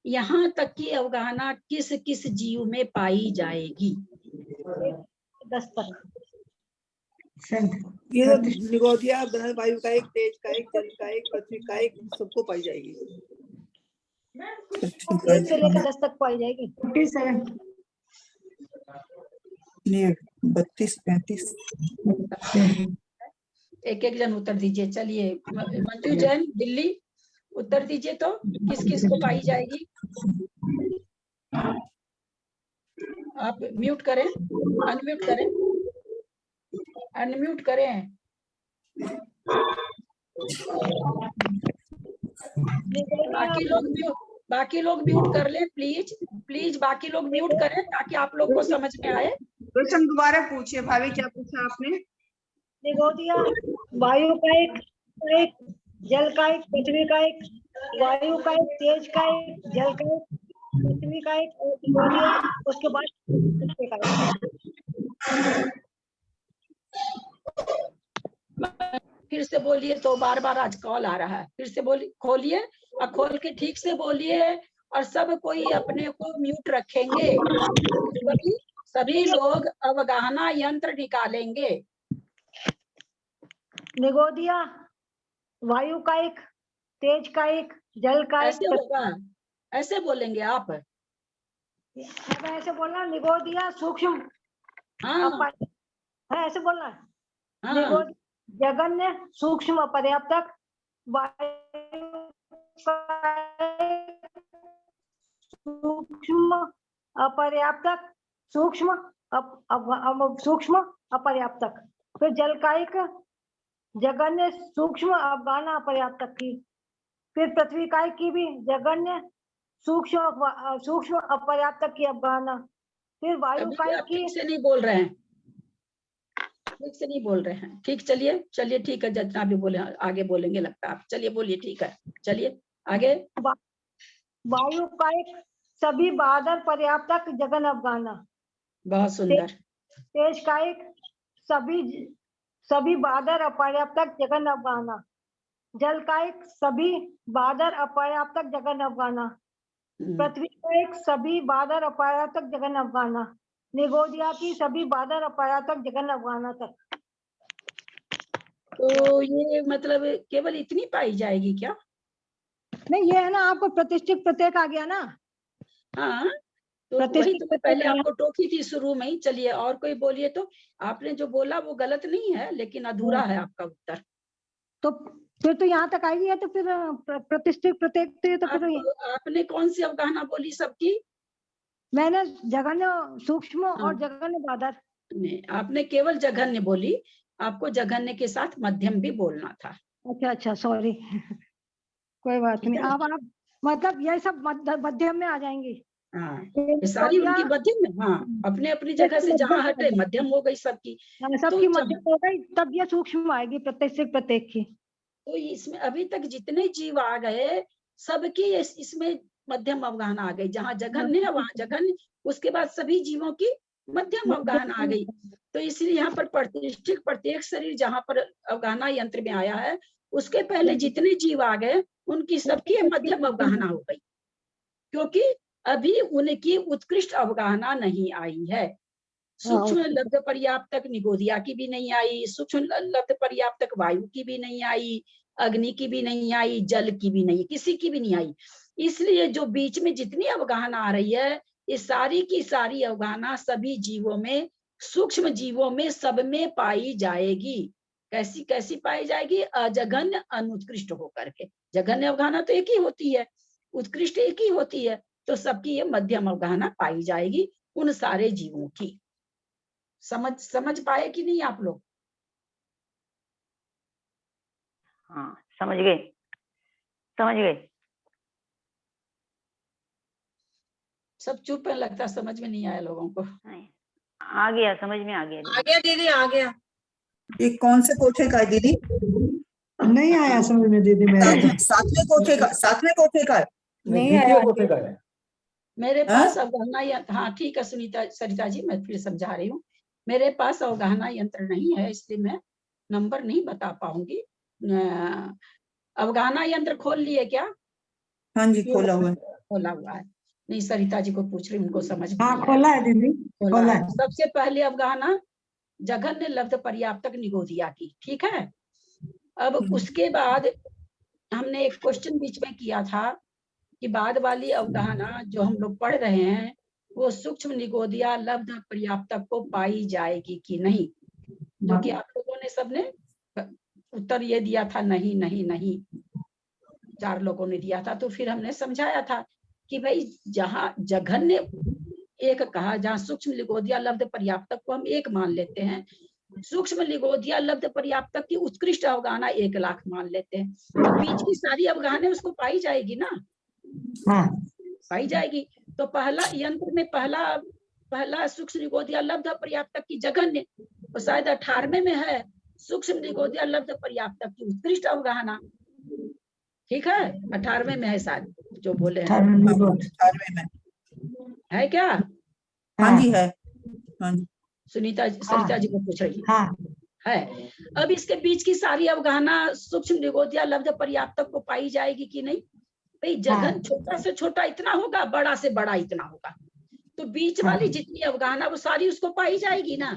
Speaker 1: यहाँ तक की अवगाहना किस किस जीव में पाई जाएगी?
Speaker 8: 10 तक।
Speaker 4: ये तो निगोदिया, बृहद वायु का एक, तेज का एक, जल का एक, पृथ्वी का एक, सबको पाई जाएगी।
Speaker 8: 1 से लेकर 10 तक पाई जाएगी।
Speaker 7: 32-35।
Speaker 1: एक एक जन उत्तर दीजिए। चलिए मंजू जैन दिल्ली, उत्तर दीजिए तो किस किस को पाई जाएगी? आप म्यूट करें, अनम्यूट करें, अनम्यूट करें। बाकी लोग म्यूट कर लें प्लीज, प्लीज बाकी लोग म्यूट करें ताकि आप लोग को समझ में आए।
Speaker 2: क्वेश्चन दोबारा पूछिए भाभी, क्या पूछा आपने?
Speaker 8: निगोदिया, वायु का एक, जल का एक, पृथ्वी का एक, वायु का एक, तेज का एक, जल का एक, पृथ्वी का एक, और निगोदिया, उसके बाद पृथ्वी का एक।
Speaker 1: फिर से बोलिए, तो बार बार आज कॉल आ रहा है। फिर से बोलिए, खोलिए और खोल के ठीक से बोलिए, और सब कोई अपने को म्यूट रखेंगे। सभी लोग अवगाहना यंत्र निकालेंगे।
Speaker 8: निगोदिया, वायु का एक, तेज का एक, जल का एक।
Speaker 1: ऐसे होगा, ऐसे बोलेंगे आप।
Speaker 8: ऐसे बोलना, निगोदिया सूक्ष्म,
Speaker 1: हाँ
Speaker 8: ऐसे बोलना।
Speaker 1: हाँ,
Speaker 8: निगोदिया जगन्य, सूक्ष्म, अपर्याप्तक, सूक्ष्म, अपर्याप्तक, सूक्ष्म, सूक्ष्म, अपर्याप्तक। फिर जल का एक, जगन्य, सूक्ष्म, अवगाहना, अपर्याप्तक की। फिर पृथ्वी का एक की भी जगन्य, सूक्ष्म, सूक्ष्म, अपर्याप्तक की अवगाहना। फिर वायु का एक की,
Speaker 1: ठीक से नहीं बोल रहे हैं, ठीक से नहीं बोल रहे हैं। ठीक, चलिए चलिए, ठीक है, जितना भी बोले आगे बोलेंगे लगता है आप। चलिए बोलिए, ठीक है, चलिए आगे।
Speaker 8: वायु का एक, सभी बादल पर्याप्तक, जगन अवगाहना।
Speaker 1: बहुत सुंदर।
Speaker 8: तेज का एक, सभी बादल अपर्याप्तक, जगन अवगाहना। जल का एक, सभी बादल अपर्याप्तक, जगन अवगाहना। पृथ्वी का एक, सभी बादल अपर्याप्तक, जगन अवगाहना। निगोदिया की सभी बादल अपर्याप्तक, जगन अवगाहना तक।
Speaker 1: तो ये मतलब केवल इतनी पाई जाएगी क्या?
Speaker 8: नहीं, ये है ना, आपको प्रतिष्ठित प्रत्येक आ गया ना।
Speaker 1: हाँ, तो वही तो मैं पहले आपको टोकी थी शुरू में ही। चलिए और कोई बोलिए। तो आपने जो बोला वो गलत नहीं है, लेकिन अधूरा है आपका उत्तर।
Speaker 8: तो फिर तो यहाँ तक आएगी है, तो फिर प्रतिष्ठित प्रत्येक, तो फिर
Speaker 1: आपने कौन सी अवगाहना बोली सबकी?
Speaker 8: मैंने जघन्य, सूक्ष्म और जघन्य बादल।
Speaker 1: नहीं, आपने केवल जघन्य बोली, आपको जघन्य के साथ मध्यम भी बोलना था।
Speaker 8: अच्छा अच्छा, सॉरी। कोई बात नहीं। अब आप मतलब ये सब मध्यम में आ जाएंगी।
Speaker 1: हाँ, ये सारी उनकी मध्यम में। हाँ, अपने अपनी जगह से जहाँ हटे मध्यम हो गई सबकी।
Speaker 8: सबकी मध्यम हो गई, तब ये सूक्ष्म आएगी प्रत्येक से प्रत्येक की।
Speaker 1: तो इसमें अभी तक जितने जीव आ गए सबकी इसमें मध्यम अवगाहना आ गई। जहाँ जघन्य है वहाँ जघन्य, उसके बाद सभी जीवों की मध्यम अवगाहना आ गई। तो इसलिए यहाँ पर प्रतिष्ठित प्रत्येक शरीर जहाँ पर अवगाहना यंत्र में आया है, उसके पहले जितने जीव आ गए उनकी सबकी मध्यम अवगाहना हो गई, क्योंकि अभी उनकी उत्कृष्ट अवगाहना नहीं आई है। सूक्ष्म लब्ध पर्याप्तक निगोदिया की भी नहीं आई, सूक्ष्म लब्ध पर्याप्तक वायु की भी नहीं आई, अग्नि की भी नहीं आई, जल की भी नहीं, किसी की भी नहीं आई। इसलिए जो बीच में जितनी अवगाहना आ रही है, ये सारी की सारी अवगाहना सभी जीवों में, सूक्ष्म जीवों में, सब में पाई जाएगी। कैसी कैसी पाई जाएगी? अजघन्य अनुत्कृष्ट होकर के। जघन्य अवगाहना तो एक ही होती है, उत्कृष्ट एक ही होती है, तो सबकी ये मध्यम अवगाहना पाई जाएगी उन सारे जीवों की। समझ पाए कि नहीं आप लोग?
Speaker 11: हाँ, समझ गए, समझ गए।
Speaker 1: सब चुप है, लगता है समझ में नहीं आया लोगों को।
Speaker 11: आ गया, समझ में आ गया।
Speaker 2: आ गया दीदी, आ गया।
Speaker 7: ये कौन से कोठे का है दीदी?
Speaker 12: नहीं आया समझ में दीदी। मेरे
Speaker 7: सातवें कोठे का
Speaker 1: नहीं आया मेरे पास अवगाहना यंत्र। हाँ ठीक है सुनीता, सरिता जी, मैं फिर समझा रही हूँ। मेरे पास अवगाहना यंत्र नहीं है, इसलिए मैं नंबर नहीं बता पाऊंगी। अवगाहना यंत्र खोल लिए क्या?
Speaker 7: हाँ जी, खोला हुआ है।
Speaker 1: खोला हुआ है। नहीं, सरिता जी को पूछ रही, उनको समझ में
Speaker 12: हाँ
Speaker 1: नहीं
Speaker 12: खोला है दीदी,
Speaker 1: खोला
Speaker 12: खोला
Speaker 1: है।
Speaker 12: है।
Speaker 1: सबसे पहले अवगाहना जघन्य लब्ध पर्याप्तक निगोदिया की, ठीक है। अब उसके बाद हमने एक क्वेश्चन बीच में किया था कि बाद वाली अवगाहना जो हम लोग पढ़ रहे हैं वो सूक्ष्म निगोदिया लब्ध पर्याप्तक को पाई जाएगी कि नहीं, जो कि आप लोगों ने सबने उत्तर ये दिया था, नहीं नहीं नहीं, 4 लोगों ने दिया था। तो फिर हमने समझाया था कि भाई जहाँ जघन्य एक कहा, जहाँ सूक्ष्म निगोदिया लब्ध पर्याप्तक को हम एक मान लेते हैं, सूक्ष्म निगोदिया लब्ध पर्याप्तक की उत्कृष्ट अवगाहना 1 लाख मान लेते हैं, तो बीच की सारी अवगाहना उसको पाई जाएगी ना।
Speaker 12: हाँ
Speaker 1: पाई जाएगी। तो पहला यंत्र में पहला सूक्ष्म निगोदिया लब्ध पर्याप्तक की जघन्य, तो शायद 18वें में है सूक्ष्म निगोदिया लब्ध पर्याप्तक की उत्कृष्ट अवगाहना, ठीक है। 18वें में है शायद, जो बोले हैं
Speaker 7: 18वें में
Speaker 1: है क्या?
Speaker 7: हाँ जी है। हाँ जी
Speaker 1: सरिता जी को पूछ रही
Speaker 12: हाँ
Speaker 1: है। अब इसके बीच की सारी अवगाहना सूक्ष्म निगोदिया लब्ध पर्याप्तक को पाई जाएगी कि नहीं? भाई जघन छोटा से छोटा इतना होगा, बड़ा से बड़ा इतना होगा, तो बीच वाली जितनी अवगाहना वो सारी उसको पाई जाएगी ना।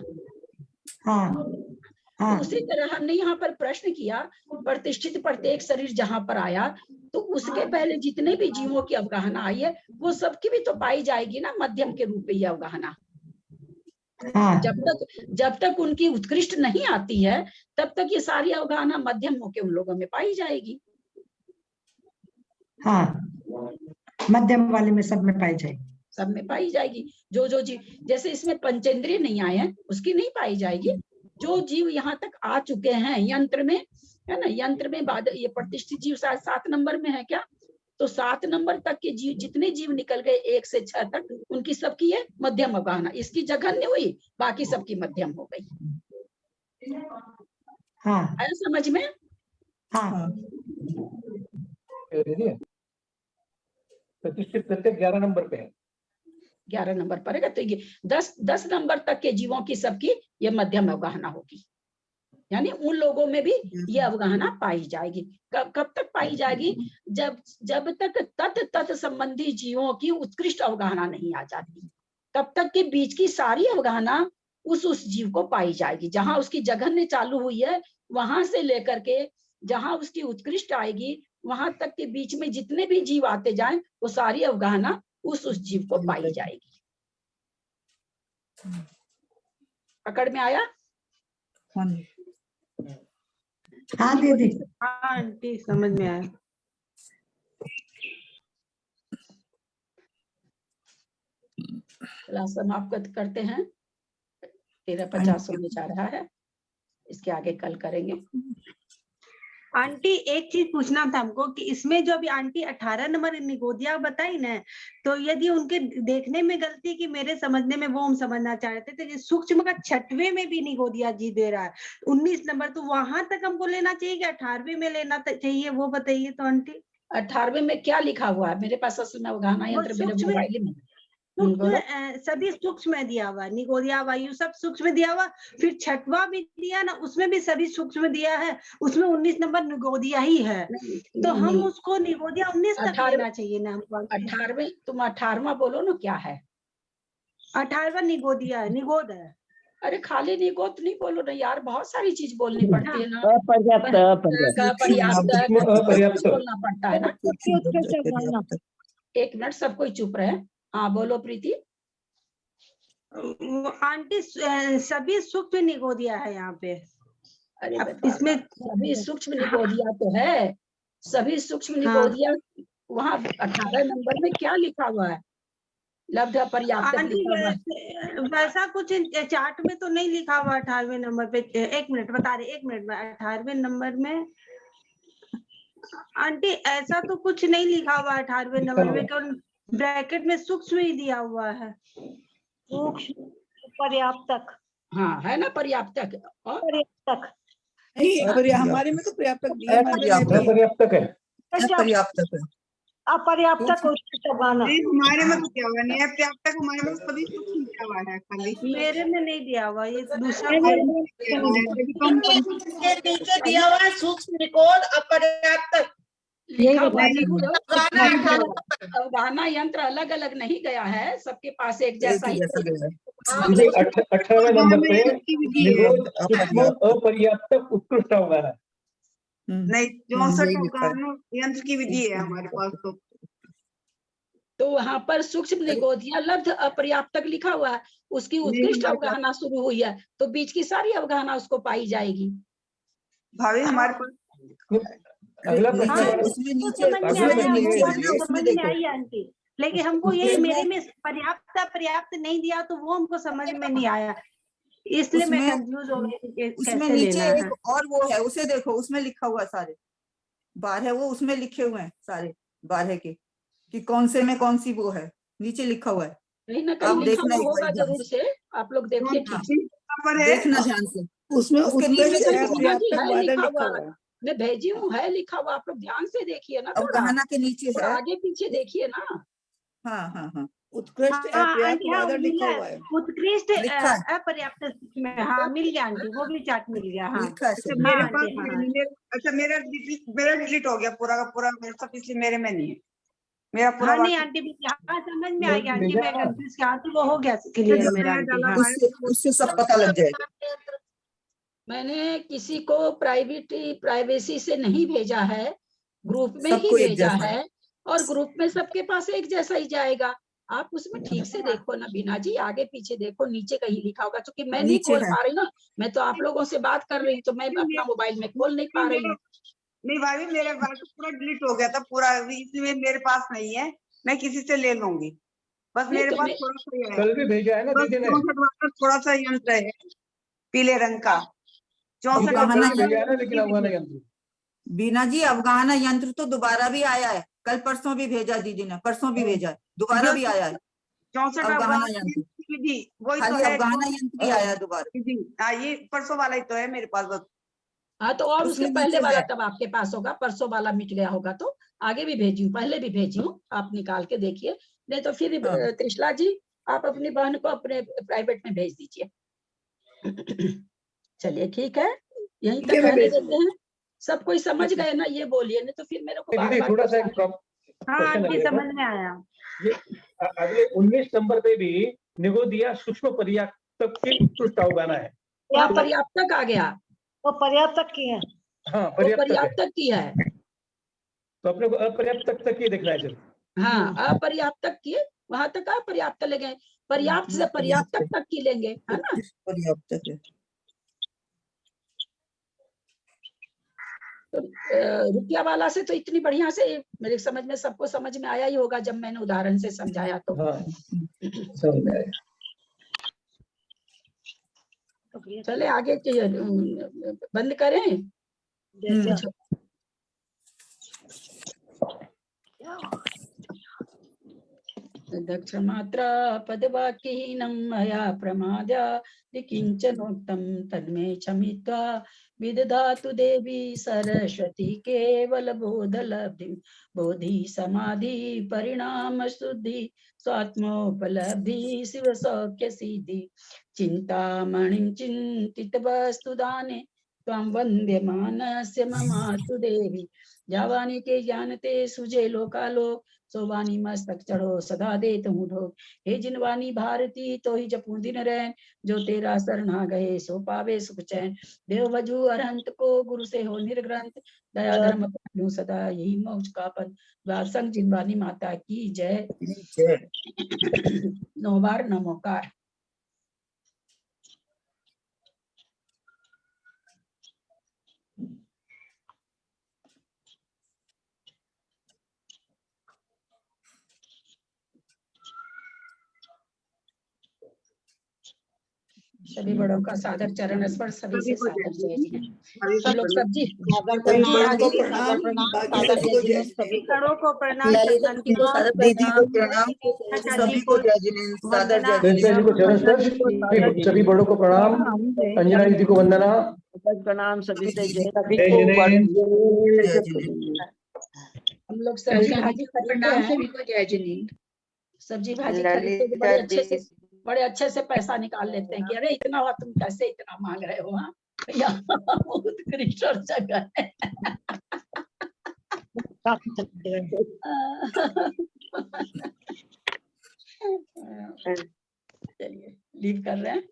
Speaker 1: तो उसी तरह हमने यहाँ पर प्रश्न किया, प्रतिष्ठित प्रत्येक शरीर जहां पर आया तो उसके पहले जितने भी जीवों की अवगाहना आई है वो सबकी भी तो पाई जाएगी ना, मध्यम के रूप में ये अवगाहना। जब तक उनकी उत्कृष्ट नहीं आती है तब तक ये सारी अवगाहना मध्यम होके उन लोगों में पाई जाएगी।
Speaker 12: हाँ, मध्यम वाले में सब में पाई जाएगी,
Speaker 1: सब में पाई जाएगी। जो जीव, जैसे इसमें पंचेंद्रिय नहीं आए हैं उसकी नहीं पाई जाएगी। जो जीव यहाँ तक आ चुके हैं यंत्र में, है ना, यंत्र में बाद ये प्रतिष्ठित जीव 7 नंबर में है क्या, तो 7 नंबर तक के जीव, जितने जीव निकल गए 1 से 6 तक, उनकी सबकी ये मध्यम अवगाहना, इसकी जघन्य हुई, बाकी सबकी मध्यम हो गई।
Speaker 12: हाँ
Speaker 1: आया समझ में?
Speaker 12: हाँ
Speaker 5: प्रतिष्ठित प्रत्येक 11 नंबर पे है,
Speaker 1: 11 नंबर पर है, तो ये 10 नंबर तक के जीवों की सबकी ये मध्यम अवगाहना होगी, यानी उन लोगों में भी ये अवगाहना पाई जाएगी। कब तक पाई जाएगी? जब तक तत् संबंधी जीवों की उत्कृष्ट अवगाहना नहीं आ जाती, तब तक के बीच की सारी अवगाहना उस जीव को पाई जाएगी। जहां उसकी जघन्य चालू हुई है वहां से लेकर के जहां उसकी उत्कृष्ट आएगी वहां तक के बीच में जितने भी जीव आते जाएं वो सारी अवगाहना उस जीव को पाई जाएगी। पकड़ में आया?
Speaker 12: हाँ दीदी,
Speaker 9: हाँ आंटी समझ में आया।
Speaker 1: क्लास समाप्त करते हैं। 13:50 होने जा रहा है, इसके आगे कल करेंगे।
Speaker 9: आंटी एक चीज पूछना था हमको कि इसमें जो अभी आंटी 18 नंबर निगोदिया बताई ना, तो यदि उनके देखने में गलती की मेरे समझने में, वो हम समझना चाह रहे थे, तो सूक्ष्म का 6वें में भी निगोदिया जी दे रहा है 19 नंबर, तो वहां तक हमको लेना चाहिए कि 18वें में लेना चाहिए, वो बताइए तो आंटी।
Speaker 1: 18वें में क्या लिखा हुआ है? मेरे पास असल में अवगाहना यंत्र मेरे मोबाइल में
Speaker 9: सभी सूक्ष्म में दिया हुआ, निगोदिया वायु सब सूक्ष्म में दिया हुआ, फिर 6वां भी दिया ना, उसमें भी सभी सूक्ष्म दिया है, उसमें 19 नंबर निगोदिया ही है, तो हम उसको निगोदिया 19 तक लेना चाहिए ना हमको।
Speaker 1: 18वें, तुम 18वां बोलो ना, क्या है?
Speaker 9: 18वां निगोदिया है, निगोद है।
Speaker 1: अरे खाली निगोद नहीं बोलो ना यार, बहुत सारी चीज बोलनी पड़ती है ना। पर्याप्त बोलना पड़ता है ना। एक मिनट, सब कोई चुप रहे। हाँ बोलो प्रीति।
Speaker 9: आंटी सभी सूक्ष्म निगोदिया है यहाँ पे।
Speaker 1: अरे इसमें सभी सूक्ष्म निगोदिया तो है, सभी सूक्ष्म निगोदिया। वहाँ 18 नंबर में क्या लिखा हुआ है? लब्ध पर्याप्त लिखा हुआ है।
Speaker 9: वैसा कुछ चार्ट में तो नहीं लिखा हुआ 18वें नंबर पे। एक मिनट बता रहे, 1 मिनट में 18वें नंबर में आंटी ऐसा तो कुछ नहीं लिखा हुआ 18वें नंबर में, केवल ब्रैकेट में सूक्ष्म ही दिया हुआ है, सूक्ष्म पर्याप्तक।
Speaker 1: हाँ है ना, पर्याप्तक।
Speaker 9: पर्याप्तक
Speaker 4: हमारे में तो पर्याप्तक दिया है,
Speaker 5: पर्याप्तक है,
Speaker 7: पर्याप्तक है।
Speaker 8: अपर्याप्तक
Speaker 2: हमारे में तो क्या हुआ नहीं है पर्याप्तक, हमारे में सभी सूक्ष्म दिया हुआ है, खाली
Speaker 9: मेरे में नहीं दिया हुआ, ये दूसरा
Speaker 13: नीचे दिया हुआ है सूक्ष्म निगोद अपर्याप्तक।
Speaker 1: लिखा हुआ
Speaker 12: बताइए।
Speaker 1: जरूर है।
Speaker 2: गाना
Speaker 1: लिखा
Speaker 2: 18
Speaker 1: हुआ अवगाहना यंत्र अलग अलग नहीं गया है, सबके पास एक
Speaker 7: एक
Speaker 1: जैसा
Speaker 7: ही
Speaker 1: ही
Speaker 7: जैसा गया है।
Speaker 5: देखिए 18वें नंबर पे
Speaker 2: की विधि है।
Speaker 5: निगोद सूक्ष्म अपर्याप्तक उत्कृष्ट अवगाहना।
Speaker 2: नहीं 64
Speaker 7: यही लिखा है।
Speaker 2: अवगाहन यंत्र की विधि है हमारे पास
Speaker 1: तो वहां पर सूक्ष्म निगोदिया लब्ध अपर्याप्तक लिखा हुआ है, उसकी उत्कृष्ट
Speaker 2: हमारे पास-
Speaker 1: अवगाहना शुरू हुई है, तो बीच की सारी अवगाहना उसको पाई जाएगी।
Speaker 2: भाभी हमारे पास
Speaker 5: अगला प्रश्न
Speaker 7: नीचे
Speaker 5: हमारा-
Speaker 7: उसमें
Speaker 9: तो
Speaker 7: नीचे
Speaker 9: समझ में
Speaker 5: अगला
Speaker 9: आया,
Speaker 5: प्रश्न
Speaker 9: वो
Speaker 5: ये
Speaker 7: नीचे
Speaker 9: बात
Speaker 7: है ना,
Speaker 9: तो
Speaker 7: उसमें
Speaker 9: समझ में
Speaker 7: देखो
Speaker 9: आई आंटी, लेकिन हमको
Speaker 7: उसके
Speaker 9: यही मेरे
Speaker 7: में
Speaker 9: में पर्याप्त नहीं दिया तो वो हमको समझ में नहीं आया, इसलिए मैं
Speaker 7: उसमें
Speaker 9: कंफ्यूज हो गई कि
Speaker 7: उसमें
Speaker 9: कैसे
Speaker 7: नीचे
Speaker 9: लेना है।
Speaker 7: एक और वो है, उसे देखो, उसमें लिखा हुआ है सारे 12 वो उसमें लिखे हुए हैं सारे 12 के, कि कौन से में कौन सी वो है, नीचे लिखा हुआ है।
Speaker 1: कहीं ना
Speaker 7: आप
Speaker 1: कहीं लिखा
Speaker 7: देखना
Speaker 1: हुआ
Speaker 7: एक बार
Speaker 1: होगा
Speaker 7: ध्यान
Speaker 1: जरूर
Speaker 7: से।
Speaker 1: से, आप लोग देखिए ठीक से।
Speaker 2: पर है
Speaker 7: देखना ध्यान से,
Speaker 4: उसमें
Speaker 7: उसके
Speaker 1: नीचे
Speaker 7: नीचे
Speaker 4: उत्कृष्ट
Speaker 1: कहीं
Speaker 7: लिखा हुआ है।
Speaker 1: मीना जी
Speaker 4: अपर्याप्तक
Speaker 1: है
Speaker 4: बादल
Speaker 1: लिखा
Speaker 4: लिखा
Speaker 1: हुआ,
Speaker 4: हुआ है।
Speaker 1: मैं भेजी हूँ, है लिखा हुआ, आप लोग ध्यान से देखिए ना, थोड़ा
Speaker 7: अवगाहना के नीचे
Speaker 1: थोड़ा
Speaker 7: है।
Speaker 1: आगे पीछे देखिए ना।
Speaker 7: हाँ हाँ हाँ,
Speaker 4: उत्कृष्ट
Speaker 9: हाँ
Speaker 4: अपर्याप्त
Speaker 9: आंटी, हाँ
Speaker 4: बादल लिखा
Speaker 9: मिला है,
Speaker 4: हुआ है।
Speaker 9: उत्कृष्ट
Speaker 7: लिखा है,
Speaker 9: अपर्याप्त में, हाँ मिल गया आंटी, वो भी चार्ट मिल गया। हाँ
Speaker 7: लिखा है
Speaker 2: अच्छा
Speaker 7: सब।
Speaker 2: मेरे
Speaker 9: हाँ
Speaker 2: पास
Speaker 9: आंटी, हाँ
Speaker 2: नहीं है, अच्छा मेरा डिलीट हो गया पूरा का पूरा मेरे सब, इसलिए मेरे में नहीं है मेरा पूरा
Speaker 9: हाँ नहीं
Speaker 2: वाक्य।
Speaker 9: आंटी, हाँ समझ में आ गया आंटी,
Speaker 5: भेजा
Speaker 9: मैं
Speaker 5: ना?
Speaker 9: कंफ्यूज किया आंटी, वो हो गया क्लियर
Speaker 2: जो
Speaker 9: मेरा
Speaker 2: नया
Speaker 9: आंटी।
Speaker 2: डाला
Speaker 9: हाँ
Speaker 2: हुआ है
Speaker 7: उससे सब पता लग जाएगा।
Speaker 1: मैंने किसी को प्राइवेसी से नहीं भेजा है, ग्रुप में ही
Speaker 7: सबको एक
Speaker 1: भेजा
Speaker 7: जैसा।
Speaker 1: है, और ग्रुप में सबके पास एक जैसा ही जाएगा। आप उसमें ठीक से देखो ना बीना जी, आगे पीछे देखो, नीचे कहीं लिखा होगा, क्योंकि मैं नहीं
Speaker 7: नीचे
Speaker 1: खोल
Speaker 7: है।
Speaker 1: पा रही ना, मैं तो आप लोगों से बात कर रही हूँ, तो मैं अपना मोबाइल में खोल नहीं पा रही हूँ।
Speaker 2: नहीं भाभी मेरे पास पूरा डिलीट हो गया था पूरा, इसलिए मेरे पास नहीं है, मैं किसी से ले लूंगी, बस
Speaker 1: नहीं
Speaker 2: मेरे
Speaker 1: तो
Speaker 2: पास
Speaker 1: मैं
Speaker 2: थोड़ा सा ही है,
Speaker 5: कल भी भेजा है ना
Speaker 2: बस
Speaker 5: दीदी ने?
Speaker 2: 64 वाला थोड़ा सा यंत्र है पीले रंग का,
Speaker 5: दीदी
Speaker 2: 64
Speaker 5: ने कल भी
Speaker 7: अवगाहना
Speaker 5: भेजा है ना, लेकिन अवगाहना यंत्र
Speaker 7: बीना जी, अवगाहना यंत्र तो दोबारा भी आया है, कल परसों भी भेजा दीदी ने, परसों भी भेजा है, दोबारा भी आया है
Speaker 2: 64
Speaker 7: अवगाहना यंत्र।
Speaker 2: विधि वही तो
Speaker 7: खाली
Speaker 2: है
Speaker 7: अवगाहना यंत्र ही आया है दोबारा।
Speaker 2: विधि। हाँ ये परसों वाला ही तो है मेरे पास बस।
Speaker 1: हाँ तो और उसके
Speaker 7: उसमें
Speaker 1: पहले
Speaker 7: नीचे
Speaker 1: वाला
Speaker 7: है।
Speaker 1: तब आपके पास होगा, परसों वाला मिट गया होगा तो आगे भी भेजी हूँ, पहले भी भेजी हूँ, आप निकाल के देखिए, नहीं तो फिर
Speaker 7: हाँ।
Speaker 1: त्रिशला जी आप अपनी बहन को अपने प्राइवेट में भेज दीजिए। चलिए ठीक है, यहीं
Speaker 4: ठीक है,
Speaker 1: तक
Speaker 4: मैं
Speaker 1: रहने
Speaker 4: भेज
Speaker 1: देते हैं, सब कोई समझ गए ना, ये बोलिए, नहीं तो फिर मेरे को बार
Speaker 5: दीदी
Speaker 1: बार
Speaker 5: थोड़ा सा एक
Speaker 9: हाँ
Speaker 5: क्वेश्चन है
Speaker 9: आंटी
Speaker 5: मेरे को।
Speaker 9: समझ में आया।
Speaker 5: ये अगले 19 नंबर पे भी निगोदिया सूक्ष्म पर्याप्तक की उत्कृष्ट अवगाहना है।
Speaker 1: वहाँ पर्याप्तक आ गया,
Speaker 8: वो पर्याप्तक की है।
Speaker 5: हाँ
Speaker 1: वो
Speaker 5: पर्याप्तक है,
Speaker 1: पर्याप्तक की है।
Speaker 5: तो अपने को अपर्याप्तक तक ही देखना है सिर्फ।
Speaker 1: हाँ अपर्याप्तक की, वहां तक अपर्याप्त ले गए, पर्याप्त से पर्याप्तक तक की लेंगे, है ना।
Speaker 7: पर्याप्तक है।
Speaker 1: तो रुपया वाला से तो इतनी बढ़िया से मेरे समझ में सबको समझ में आया ही होगा, जब मैंने उदाहरण से समझाया तो।
Speaker 5: हाँ समझ में आया।
Speaker 1: चले आगे बंद करें। दक्षमात्रा पदवाक्यहीनं मया प्रमाद्या किंचनोक्तं तन्मे क्षमित्वा विदधातु देवी सरस्वती केवल बोधलब्धिं बोधि समाधि परिणाम शुद्धि स्वात्मोपलब्धि शिव सौख्य सिद्धि चिंतामणिं चिंतित वस्तुदाने त्वां वन्द्यमानस्य ममास्तु देवी जावानी के जानते सुझे लोकालोक सोवानी मस्तक चढ़ो सदा दे तुम ठोक हे जिनवानी भारती तो ही जपू दिन रैन जो तेरा शरणा गए सो पावे सुख चैन देव भजू अरहंत को गुरु से हो निर्ग्रंथ दया धर्म पालू सदा यही मोक्ष का पद संग जिनवानी माता की जय। 9 बार नमोकार। सभी बड़ों का सादर चरण स्पर्श, सभी से सादर जय जी। हम लोग सब्जी
Speaker 4: सभी बड़ों को प्रणाम, बाकी सभी को जय जिनेंद्र।
Speaker 9: बड़ों को प्रणाम,
Speaker 7: दीदी को प्रणाम, सभी को जय जिनेंद्र, सादर जय
Speaker 5: कृष्णा जी को चरण स्पर्श, सभी बड़ों को प्रणाम, अंजना दीदी को वंदना,
Speaker 3: प्रणाम सभी से, जय
Speaker 5: जय जिनेंद्र।
Speaker 7: जय जिनेंद्र।
Speaker 1: हम लोग सब्जी भाजी खरीदते हैं, सभी को जय जिनेंद्र। सब्जी भाजी खरीदते तो बड़े अच्छे से पैसा निकाल लेते हैं कि अरे इतना हुआ, तुम कैसे इतना मांग रहे हो, हाँ यहाँ बहुत कृष्ण जगह है।
Speaker 8: काफी चलते हैं।
Speaker 1: चलिए लीव कर रहे हैं।